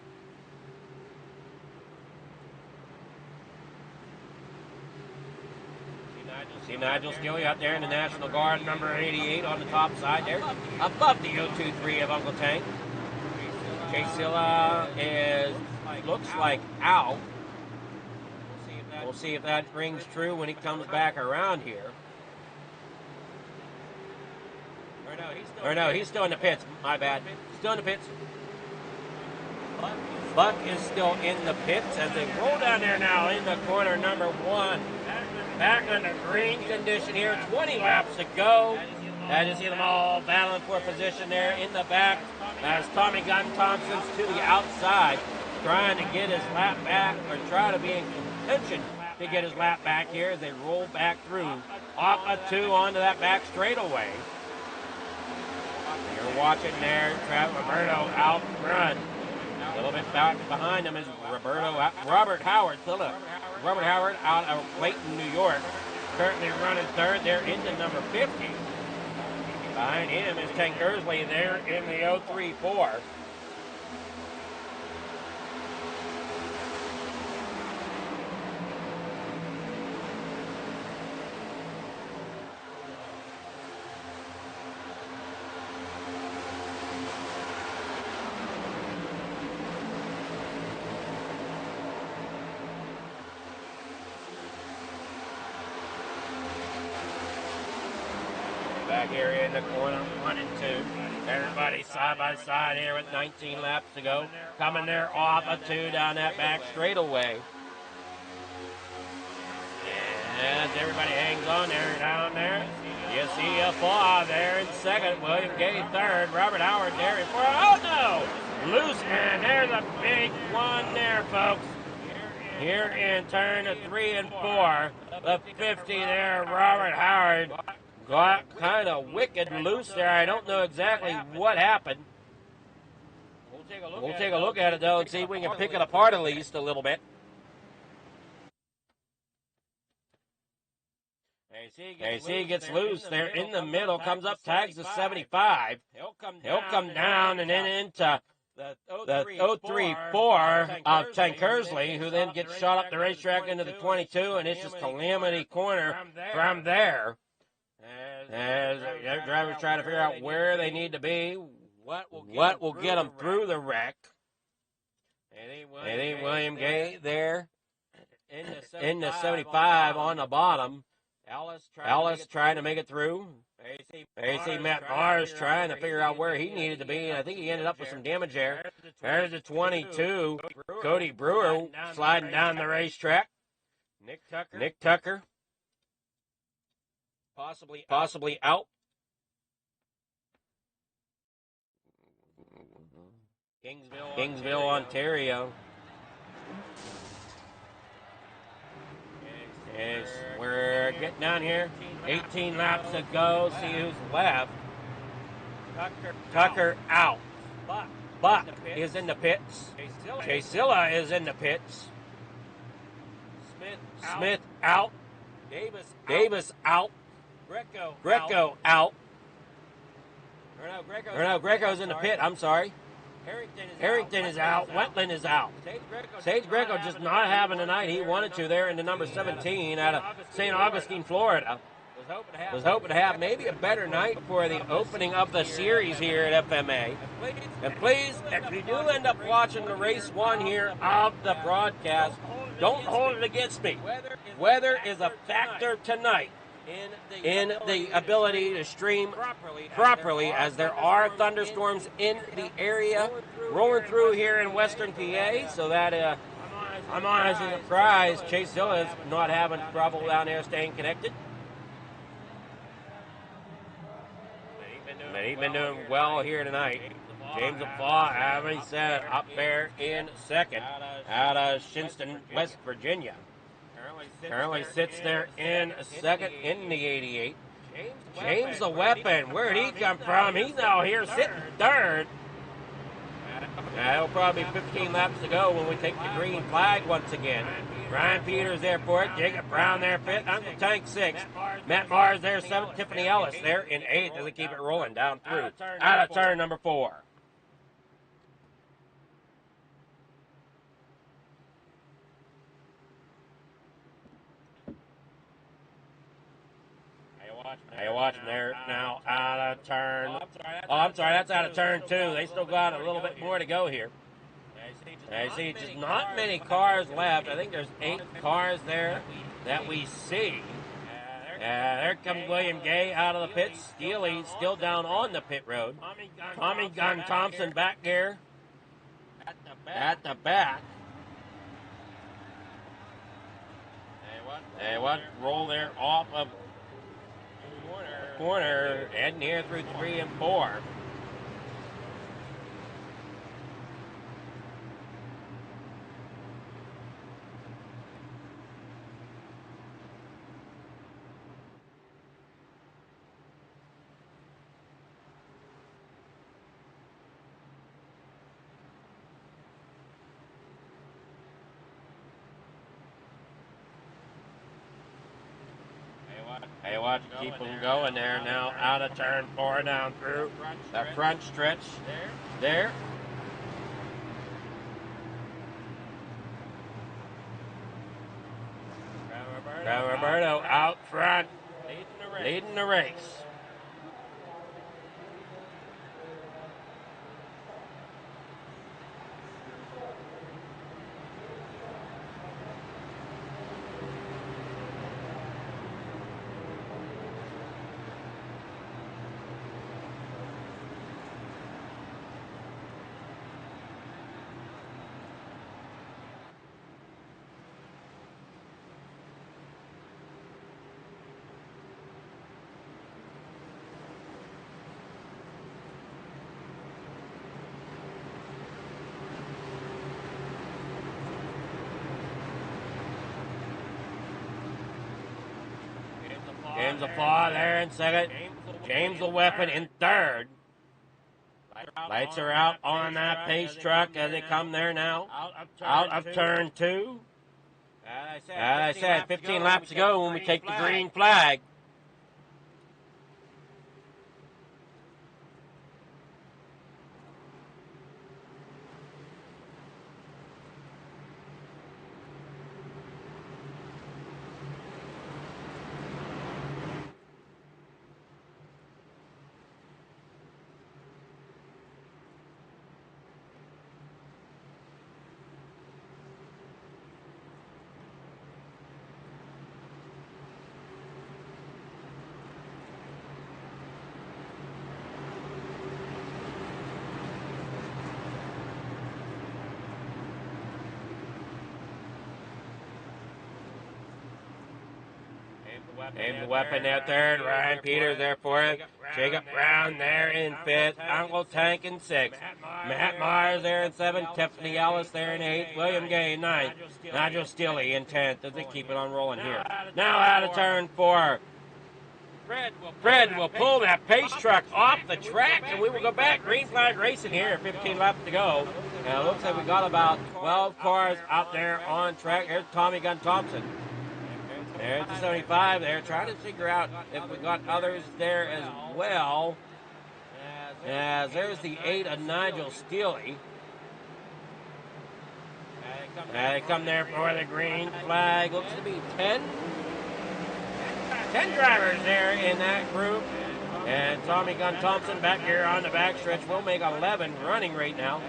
See Nigel Skilly out there in the National Guard, number 88 on the top side there. Above the 023 of Uncle Tank. Chase Zilla looks like out. We'll see if that rings true when he comes back around here. Or no, he's still in the pits. My bad. Still in the pits. Buck is still in the pits as they roll down there now in the corner number 1. Back under green condition here. 20 laps to go. As you see them all battling for position there in the back. As Tommy Gun Thompson's to the outside, trying to get his lap back, or try to be in contention to get his lap back here as they roll back through. Off a 2 onto that back straightaway. You're watching there, Roberto out front. A little bit back behind him is Robert Howard. Robert Howard out of Clayton, New York. Currently running 3rd there into number 50. Behind him is Tank Ersley there in the 034. Back here in the corner, 1 and 2. Everybody side by side here with 19 laps to go. Coming there off a 2 down that back straightaway. As everybody hangs on there, down there, you see a flaw there in second. William Gay third. Robert Howard there in fourth. Oh no! Loose, and there's a big one there, folks. Here in turn 3 and 4. The 50 there, Robert Howard got kind of wicked loose there. I don't know exactly what happened. We'll take a look at it, though, and see if we can pick it apart at least a little bit. AC gets loose there in the middle, comes up, tags the 75. He'll come down and then into the 034 of Tankersley, who then gets shot up the racetrack into the 22, and it's just calamity corner from there. As the drivers try to figure out where they need to be, what will get them through the wreck. And then William Gay there in the 75 on the bottom. Alice trying to make it through. AC Matt Mars trying to figure out where he needed to be, and I think he ended up with some damage there. There's the 22. Cody Brewer sliding down the racetrack. Nick Tucker. Possibly out. Kingsville, Ontario. As we're getting down here, 18 laps to go. See who's left. Tucker out. Buck is in the pits. Chasilla is in the pits. Smith out. Davis out. Greco out. Or no, Greco's in the pit. I'm sorry. Harrington is out. Wetland is out. Sage Greco just not having a night he wanted to there in the number 17 out of St. Augustine, Florida. Was hoping to have maybe a better night for the opening of the series here at FMA. And please, if you do end up watching the race 1 here of the broadcast, don't hold it against me. Weather is a factor tonight in the ability to stream properly, as there are thunderstorms in the area rolling through here in western PA, so that I'm honestly surprised Chase Hill is not having trouble down there staying connected. But he's been doing well here tonight. James LaFlaw, having said, up there in second out of Shinston, West Virginia. Currently sits there in second in the 88. James the Weapon, where'd he come from? He's now here sitting third. It'll probably be 15 laps to go when we take the green flag once again. Ryan Peters there for it. Jacob Brown there fifth. Uncle Tank sixth. Matt Mars there seventh. Tiffany Ellis there in eighth as they keep it rolling down through. Out of turn number 4. Hey, watching there now out of turn. Oh, I'm sorry, that's out of turn 2. They still got a little bit more to go here. I see just not many cars left. I think there's 8 cars there that we see. There comes William Gay out of the pits. Steely still down on the pit road. Tommy Gunn Thompson back here at the back. Hey, what? Roll there off of corner, heading here through 3 and 4. Hey, watch, keep them going there now. Out of turn 4 down through the front stretch there. Roberto out front, leading the race. James LaFaw there in second. James the Weapon in third. Lights are out on that pace truck as they come there now. Out of turn 2. As I said, 15 laps to go when we take the green flag. James the Weapon there third. Ryan Peters there fourth. Jacob Brown there in fifth. Uncle Tank in sixth. Matt Myers there in seventh. Tiffany Ellis there in eighth. William Gay in ninth. Nigel Steele in 10th as they keep it on rolling here. Now out of turn 4. Fred will pull that pace truck off the track, and we will go back. Green flag racing here. 15 laps to go. And it looks like we got about 12 cars out there on track. There's Tommy Gunn Thompson. There's the 75 there, trying to figure out if we got others there as well. As there's the 8 of Nigel Steele. They come there for the green flag. Looks to be 10 drivers there in that group. And Tommy Gunn Thompson back here on the backstretch will make 11 running right now.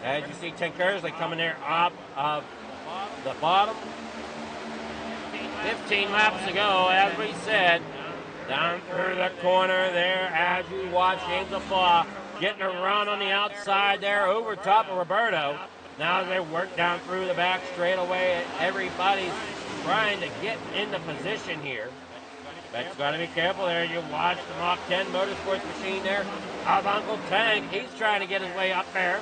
As you see, Ted Kersley coming there off of the bottom. 15 laps to go, as we said, down through the corner there as you watch James LaFaw getting a run on the outside there over top of Roberto. Now they work down through the back straightaway. Everybody's trying to get into position here. But you got to be careful there. You watch the Mach 10 Motorsports machine there of Uncle Tank. He's trying to get his way up there.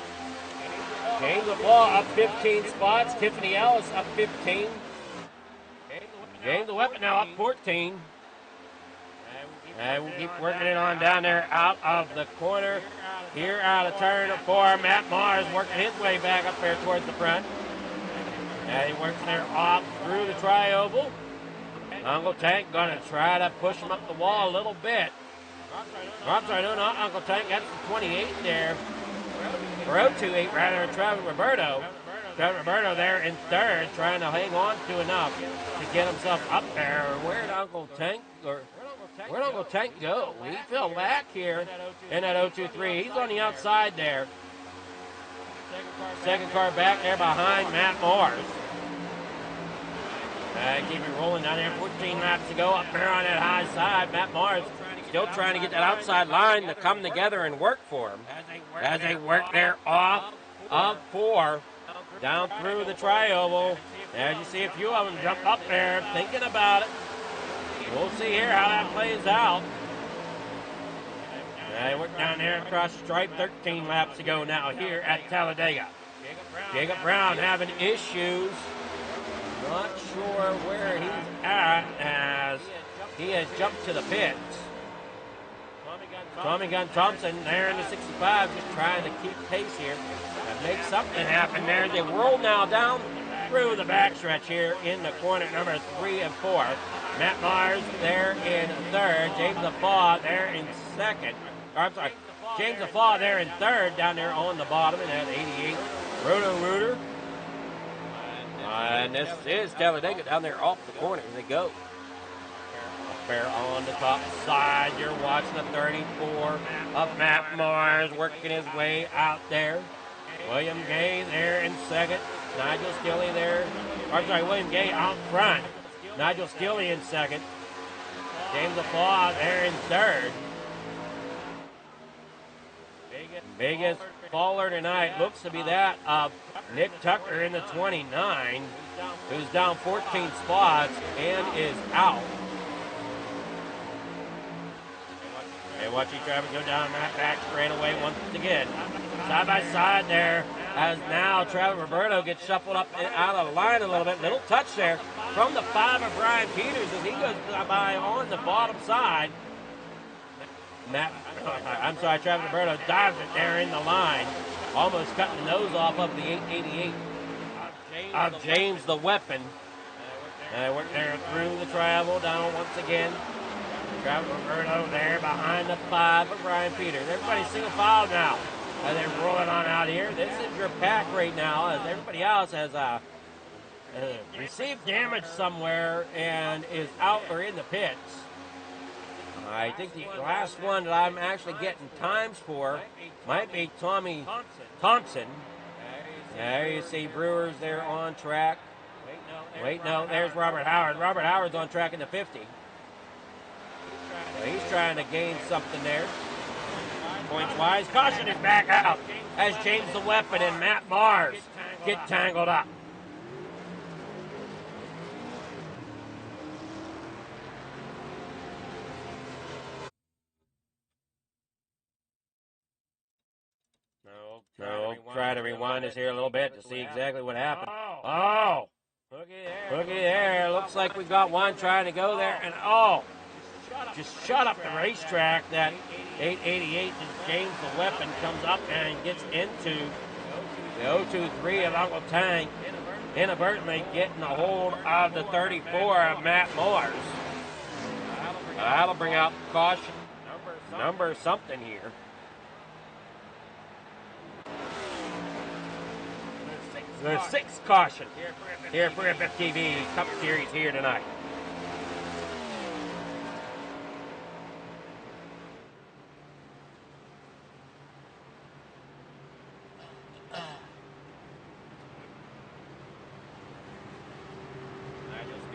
James LaFaw up 15 spots. Tiffany Ellis up 15. James the Weapon now up 14. And we'll keep working it on down there out of the corner. Here out of turn 4, Matt Mars working his way back up there towards the front. And he works there off through the tri-oval. Uncle Tank going to try to push him up the wall a little bit. I'm sorry, no, not Uncle Tank. That's the 28 there. Or 028 rather, Travis Roberto. Travis Roberto there in third, trying to hang on to enough to get himself up there. Where'd Uncle Tank go? He fell back here in that 023. He's on the outside there. Second car back there behind Matt Mars. Keep it rolling down there. 14 laps to go up there on that high side. Matt Mars still trying to get that outside line to come together and work for him. As they work there off of 4. Down through the tri-oval. As you see a few of them jump up there thinking about it. We'll see here how that plays out. They work down there across the stripe. 13 laps to go now here at Talladega. Jacob Brown having issues. Not sure where he's at as he has jumped to the pits. Tommy Gunn Thompson there in the 65 just trying to keep pace here and make something happen there. They roll now down through the backstretch here in the corner number 3 and 4. Matt Mars there in third. James LaFaw there in second. James LaFaw there in third down there on the bottom in that 88. Roto-Rooter. And this is Talladega down there off the corner. They go. Up there on the top side, you're watching the 34 of Matt Mars working his way out there. William Gay there in second. Nigel Steele there. William Gay out front. Nigel Steele in second. James LaFaw there in third. Biggest faller tonight looks to be that of Nick Tucker in the 29, who's down 14 spots and is out. And watching Travis go down that back straightaway once again. Side by side there, as now Travis Roberto gets shuffled up and out of the line a little bit. Little touch there from the 5 of Brian Peters as he goes by on the bottom side. Travis Roberto dives it there in the line, almost cutting the nose off of the 888 of James the Weapon. We're there through the travel down once again. Travis Roberto there behind the 5 of Brian Peters. Everybody's single file now as they're rolling on out here. This is your pack right now as everybody else has received damage somewhere and is out or in the pits. I think the last one that I'm actually getting times for might be Tommy Thompson. There you see Brewers there on track. Wait, no, there's Robert Howard. Robert Howard's on track in the 50. So he's trying to gain something there. Points wise. Caution is back out as James the Weapon and Matt Mars get tangled up. No, try to rewind this here a little bit to see exactly what happened. Oh! Looky there. Looks like we got one trying to go there, and just shut up the racetrack. That 888 and James the Weapon comes up and gets into the 023 of Uncle Tank, inadvertently getting a hold of the 34 of Matt Mars. That'll bring out caution number something here. The 6th caution here for FFTV Cup Series here tonight.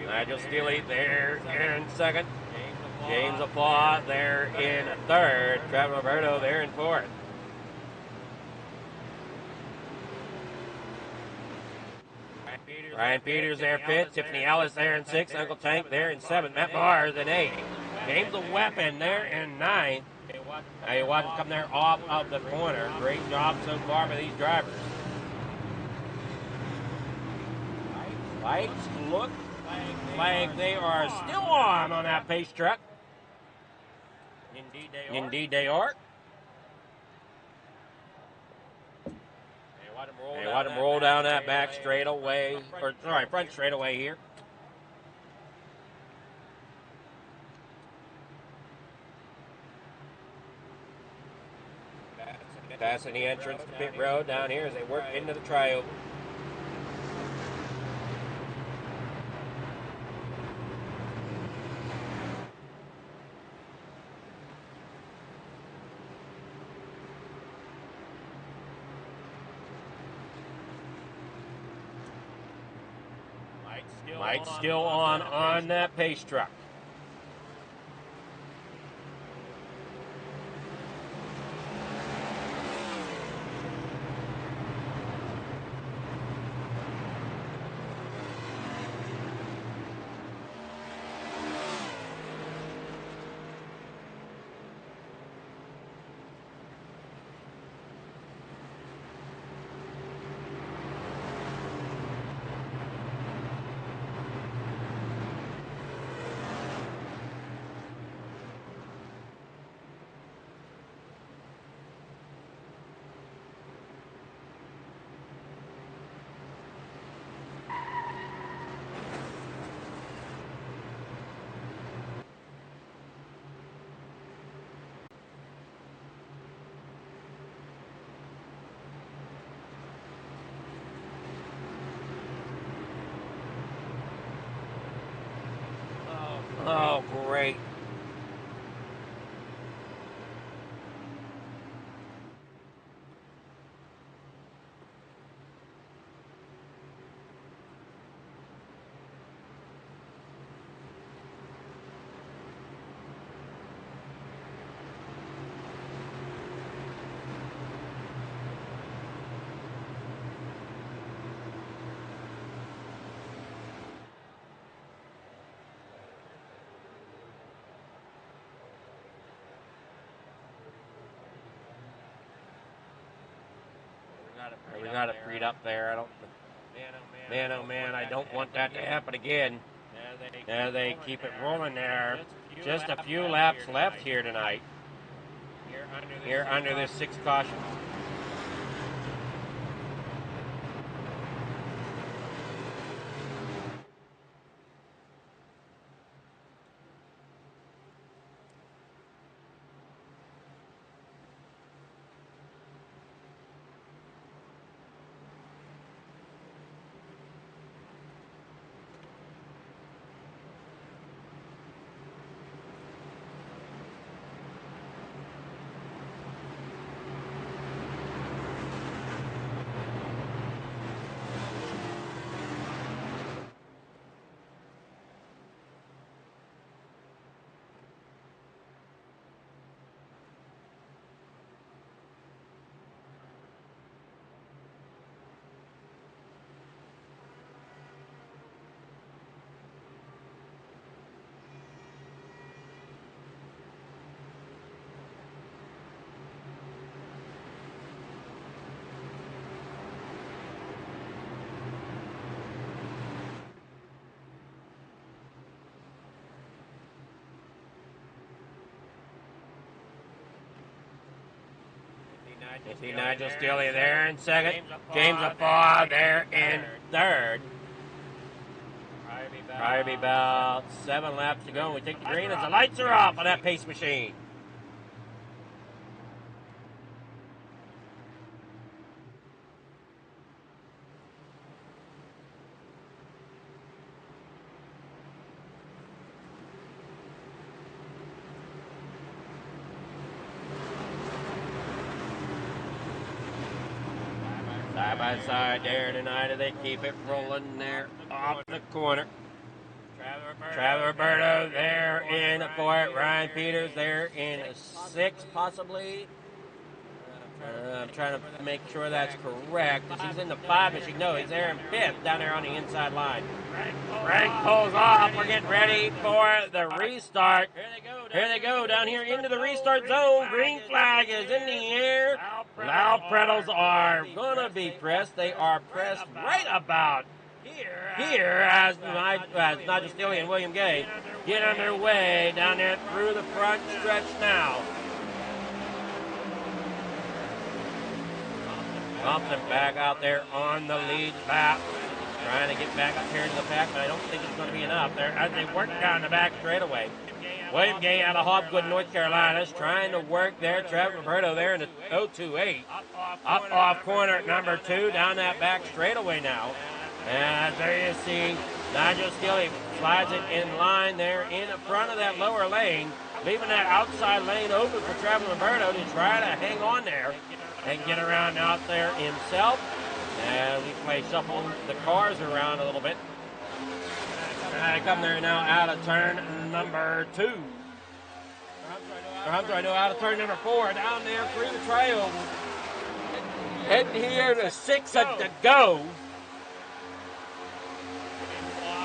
Nigel Steele there in 2nd. James Applaw there in 3rd. Travis Roberto there in 4th. Brian Peters there 5th. Tiffany Ellis there in 6th. Uncle Tank there in 7th. Matt Mars in 8th. James the Weapon there in 9th. Now you watch him come there off of the corner. Great job so far by these drivers. Lights look like they are still on that pace truck. Indeed they are. Hey, watch him roll down that back straightaway, front straightaway here. Passing the entrance to pit road down here as they work into the trioval. Lights still on that pace truck. Oh, great. We got it freed up there. Man, oh man, I don't want that to happen again. Yeah, they keep it rolling there. Just a few laps left here tonight. Here under this 6 caution. You see Nigel Steele there in second. James Apaw there in third. Probably about 7 laps to go. We take the green as the lights are off on that pace machine. Side by side there tonight, they keep it rolling there off the corner. Travis Roberto there in fourth. Ryan Peters there in 6th, possibly. I'm trying to make sure that's correct. Because he's in the 5 machine. No, he's there in 5th, down there on the inside line. Rank pulls off. We're getting ready for the restart. Here they go down here into the restart zone. Green flag is in the air. Loud pedals are going to be pressed. They are pressed right about here as Nigel Steele and William Gay get underway down there through the front stretch now. Thompson back out there on the lead lap, trying to get back up here to the pack, but I don't think it's going to be enough there as they work down the back straightaway. William Gay out of Hobgood, North Carolina, is trying to work there. Travis Roberto there in the 028. Up off corner number 2 down that back straightaway now. And there you see Nigel Steele slides it in line there in front of that lower lane, leaving that outside lane open for Travis Roberto to try to hang on there and get around out there himself. And we play shuffle the cars around a little bit. And come there now out of turn number 2. Out of turn number 4, down there through the trail. Heading here to 6 to go.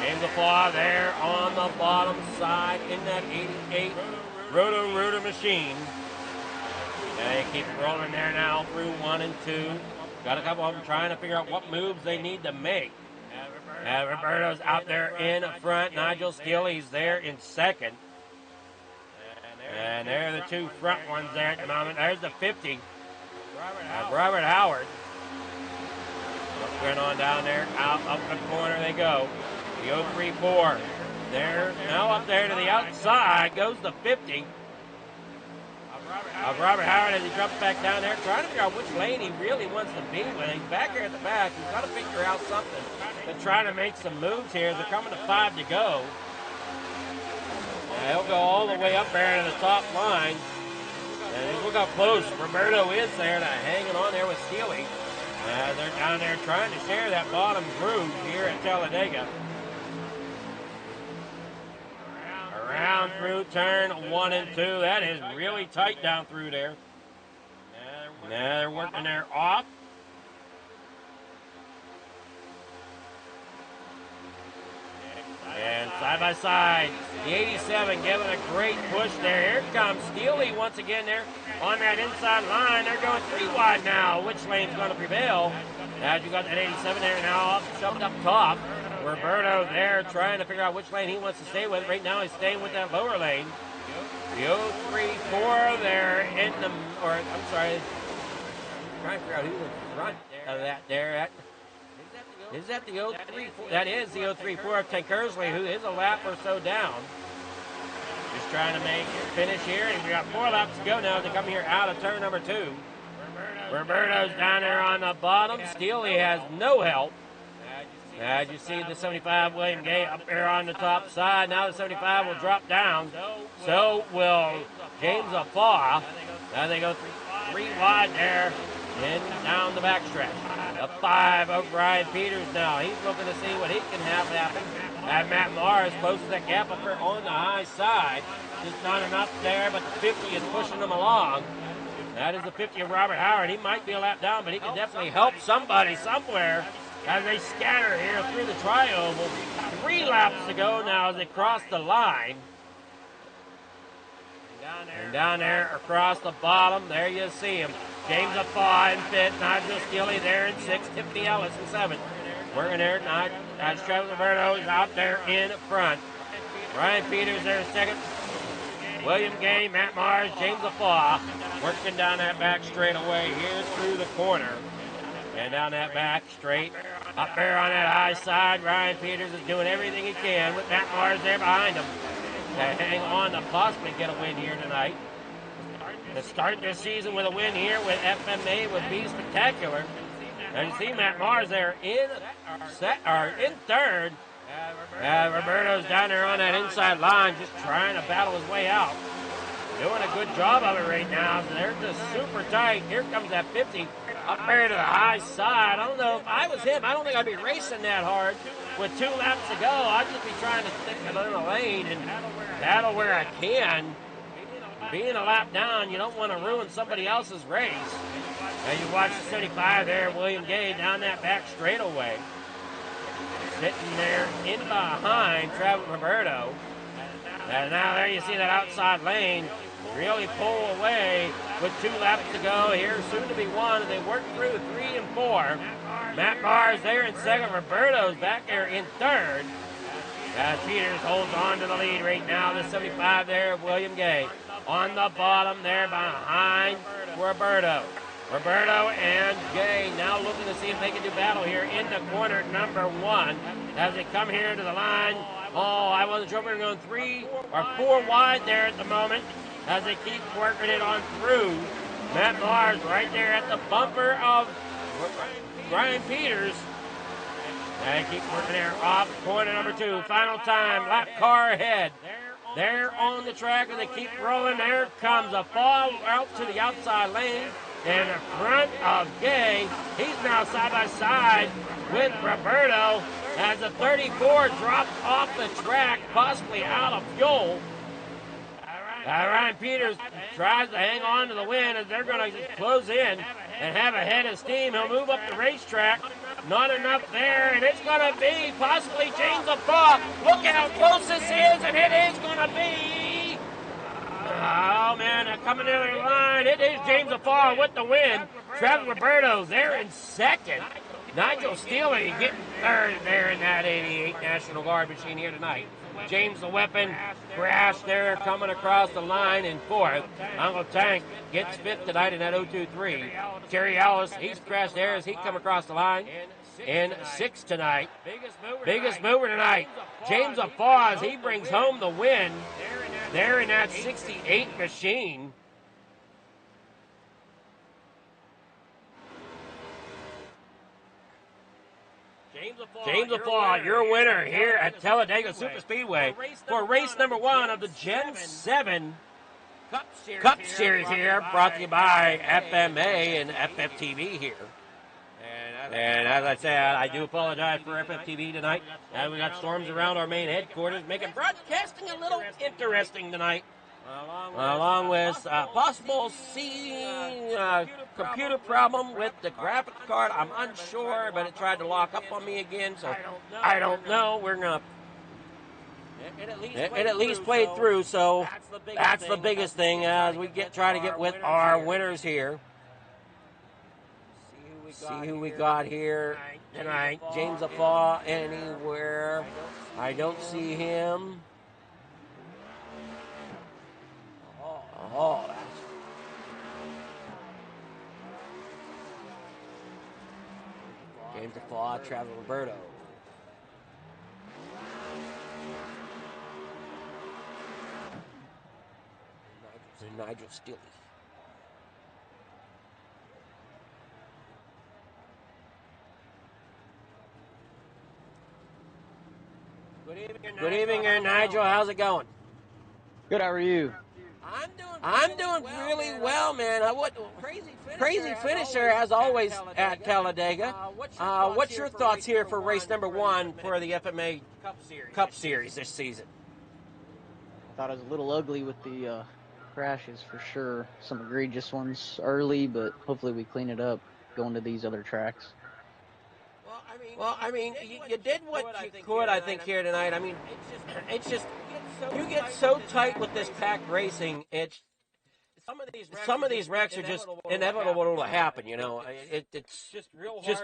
James Apaw there on the bottom side in that 88 Roto machine. And they keep rolling there now through 1 and 2. Got a couple of them trying to figure out what moves they need to make. Roberto's out there in front. Nigel Steele's there in second. And there are the 2 front ones there at the moment. There's the 50. Robert Howard. What's going on down there? Out up the corner they go. The 034. There, now up there to the outside goes the 50. Robert Howard as he drops back down there, trying to figure out which lane he really wants to be with. He's back here at the back. He's got to figure out something. They're trying to make some moves here. They're coming to 5 to go. He'll go all the way up there to the top line. And look how close Roberto is there to hanging on there with Steele. They're down there trying to share that bottom groove here at Talladega. Around through turn 1 and 2. That is really tight down through there. Now they're working there off. And side by side, the 87 giving a great push there. Here comes Steele once again there on that inside line. They're going 3 wide now. Which lane's going to prevail? As you got that 87 there now shoved up top. Roberto there trying to figure out which lane he wants to stay with. Right now he's staying with that lower lane. The 034 there in the, or I'm sorry, trying to figure out who's in front of that there. Is that the 034? That is the 034 of Tankersley, who is a lap or so down. Just trying to make finish here. We've got 4 laps to go now to come here out of turn number 2. Roberto's down there on the bottom. Steely has no help. As you see the 75 William Gay up there on the top side. Now the 75 will drop down. So will James Afaw. Now they go 3 wide there and down the backstretch. A 5 of Ryan Peters now. He's looking to see what he can have happen. And Matt Mars closes that gap up there on the high side. Just not enough there, but the 50 is pushing them along. That is the 50 of Robert Howard. He might be a lap down, but he can definitely help somebody somewhere as they scatter here through the tri-oval. 3 laps to go now as they cross the line. And down there across the bottom, there you see him. James Afaw in 5th, Nigel Steely there in 6th, Tiffany Ellis in 7th. Working there tonight. That's Travis Roberto is out there in front. Ryan Peters there in 2nd. William Gay, Matt Mars, James Afaw working down that back straightaway here through the corner. And down that back straight. Up there on that high side, Ryan Peters is doing everything he can with Matt Mars there behind him to hang on to possibly get a win here tonight. To start this season with a win here with FMA would be spectacular. And you see Matt Mars there in 3rd. Roberto's down there on that inside line just trying to battle his way out. Doing a good job of it right now. They're just super tight. Here comes that 50 up there to the high side. I don't know if I was him. I don't think I'd be racing that hard with 2 laps to go. I'd just be trying to stick it in the lane and battle where I can. Being a lap down, you don't want to ruin somebody else's race. Now you watch the 75 there, William Gay down that back straightaway. Sitting there in behind Travis Roberto. And now there you see that outside lane really pull away with 2 laps to go. Here soon to be 1, and they work through 3 and 4. Matt Mars there in 2nd. Roberto's back there in 3rd. As Peters holds on to the lead right now. The 75 there of William Gay. On the bottom there behind Roberto. Roberto and Gay now looking to see if they can do battle here into corner number 1 as they come here to the line. Oh, I wasn't sure if we were going 3 or 4 wide there at the moment as they keep working it on through. Matt Mars right there at the bumper of Ryan Peters. They keep working there off corner number 2. Final time, lap car ahead. They're on the track and they keep rolling. There comes a fall out to the outside lane. In front of Gay, he's now side by side with Roberto as the 34 drops off the track, possibly out of fuel. Ryan Peters tries to hang on to the win as they're going to close in and have a head of steam. He'll move up the racetrack. Not enough there, and it's going to be possibly James Afaw. Look how close this is, and it is going to be. Oh, man, coming in the line. It is James Afaw with the win. Travis Roberto there in 2nd. Nigel Steely getting 3rd there in that 88 National Guard machine here tonight. James the Weapon crashed there coming across the line in 4th. Uncle Tank gets 5th tonight in that 023. Terry Ellis, he's crashed there as he come across the line in 6th tonight. Biggest mover tonight. James Afaw as he brings home the win there in that 68 machine. James Afaw, your winner here at Talladega Superspeedway for race number 1 of the Gen 7 Cup Series here, brought to you by FMA and FFTV here. And as I said, I do apologize for FFTV tonight. We got storms around our main headquarters, making broadcasting a little interesting tonight. Along with possible computer problem with the graphics card. I'm unsure, but it tried to lock up on me again, so I don't know. We're going to... It at least played through, so that's the biggest thing as we try to get with our winners here. see who we got here tonight. James Afaw anywhere? I don't see him. Oh, that's... James Afaw, Travis Roberto. Nigel Steele. Good evening, Nigel. How's it going? Good. How are you? I'm doing really well, man. Crazy finisher as always at Talladega. What's your thoughts here for race number 1 for the FMA Cup Series this season? I thought it was a little ugly with the crashes for sure. Some egregious ones early, but hopefully we clean it up going to these other tracks. Well, I mean, you did what you could, I think, here tonight. I mean, it's just you get so tight with this pack racing. It's some of these wrecks are just inevitable to happen. You know, it's just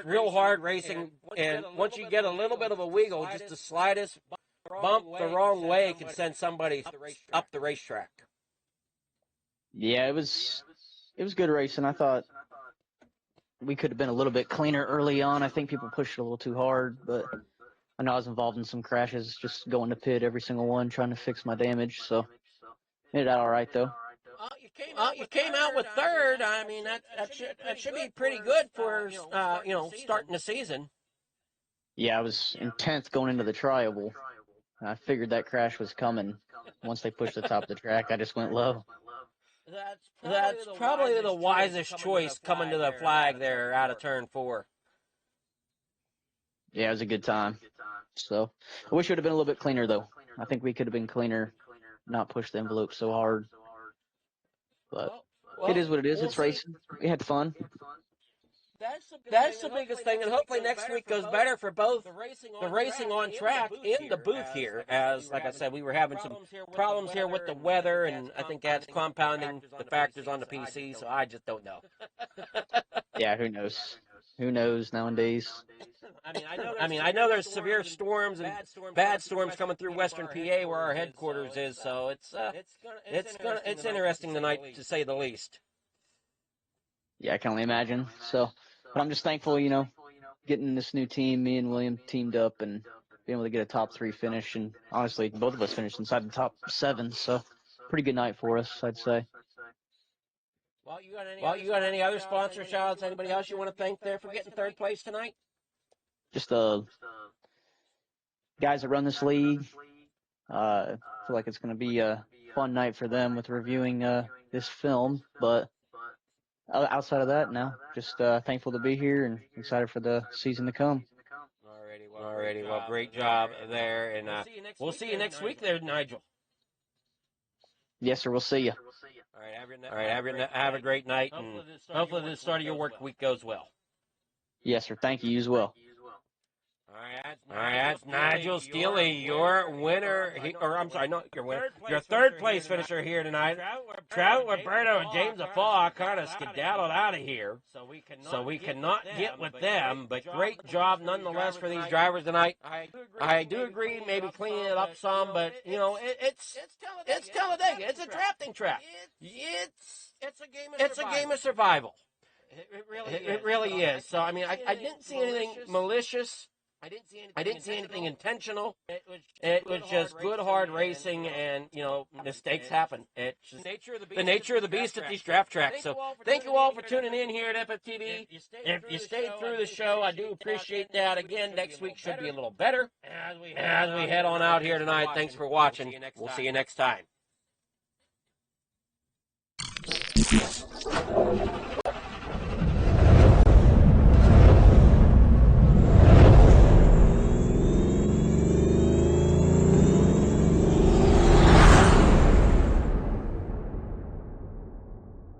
real hard racing, and once you get a little bit of a wiggle, just the slightest bump the wrong way can send somebody up the racetrack. Yeah, it was good racing. I thought we could have been a little bit cleaner early on. I think people pushed it a little too hard, but I know I was involved in some crashes, just going to pit every single one, trying to fix my damage. So made it out all right though. You came out with third. I mean, that should be pretty good for starting the season. Yeah, I was in 10th going into the trial. I figured that crash was coming. Once they pushed the top of the track, I just went low. That's probably the wisest choice coming to the flag there out of turn 4. Yeah, it was a good time. So I wish it would have been a little bit cleaner though. I think we could have been cleaner, not push the envelope so hard. But it is what it is. It's racing. We had fun. That's the biggest thing, and hopefully next week goes better for both the racing on track and the booth here. As, like I said, we were having some problems here with the weather, and I think that's compounding the factors on the PC, so I just don't know. Yeah, who knows? Who knows nowadays? I mean, I know there's severe storms and bad storms coming through Western PA where our headquarters is, so it's interesting tonight, to say the least. Yeah, I can only imagine. So, but I'm just thankful, getting this new team, me and William teamed up and being able to get a top 3 finish. And honestly, both of us finished inside the top 7. So pretty good night for us, I'd say. Well, you got any other sponsor shout-outs? Anybody else you want to thank there for getting third place tonight? Just guys that run this league. I feel like it's going to be a fun night for them with reviewing this film. But outside of that, no, just thankful to be here and excited for the season to come. Alrighty, well, great job there, and we'll see you next week there, Nigel. Yes, sir, we'll see you. All right, have a great night, and hopefully the start of your work week goes well. Yes, sir, thank you as well. All right, that's Nigel Steele, your winner, not your winner, your third place finisher here tonight. Travis Roberto and James Afaw kind of skedaddled out of here, so we cannot get with them, but great job nonetheless for these drivers tonight. I do agree, maybe cleaning it up some, but, it's Talladega. It's a drafting track. It's a game of survival. It really is. So, I mean, I didn't see anything malicious. I didn't see anything intentional. It was just good, hard racing, and, mistakes happen. It's just the nature of the beast at these draft tracks. So thank you all for tuning in here at FFTV. If you stayed through the show, I do appreciate that. Again, next week should be a little better. As we head on out here tonight, thanks for watching. We'll see you next time.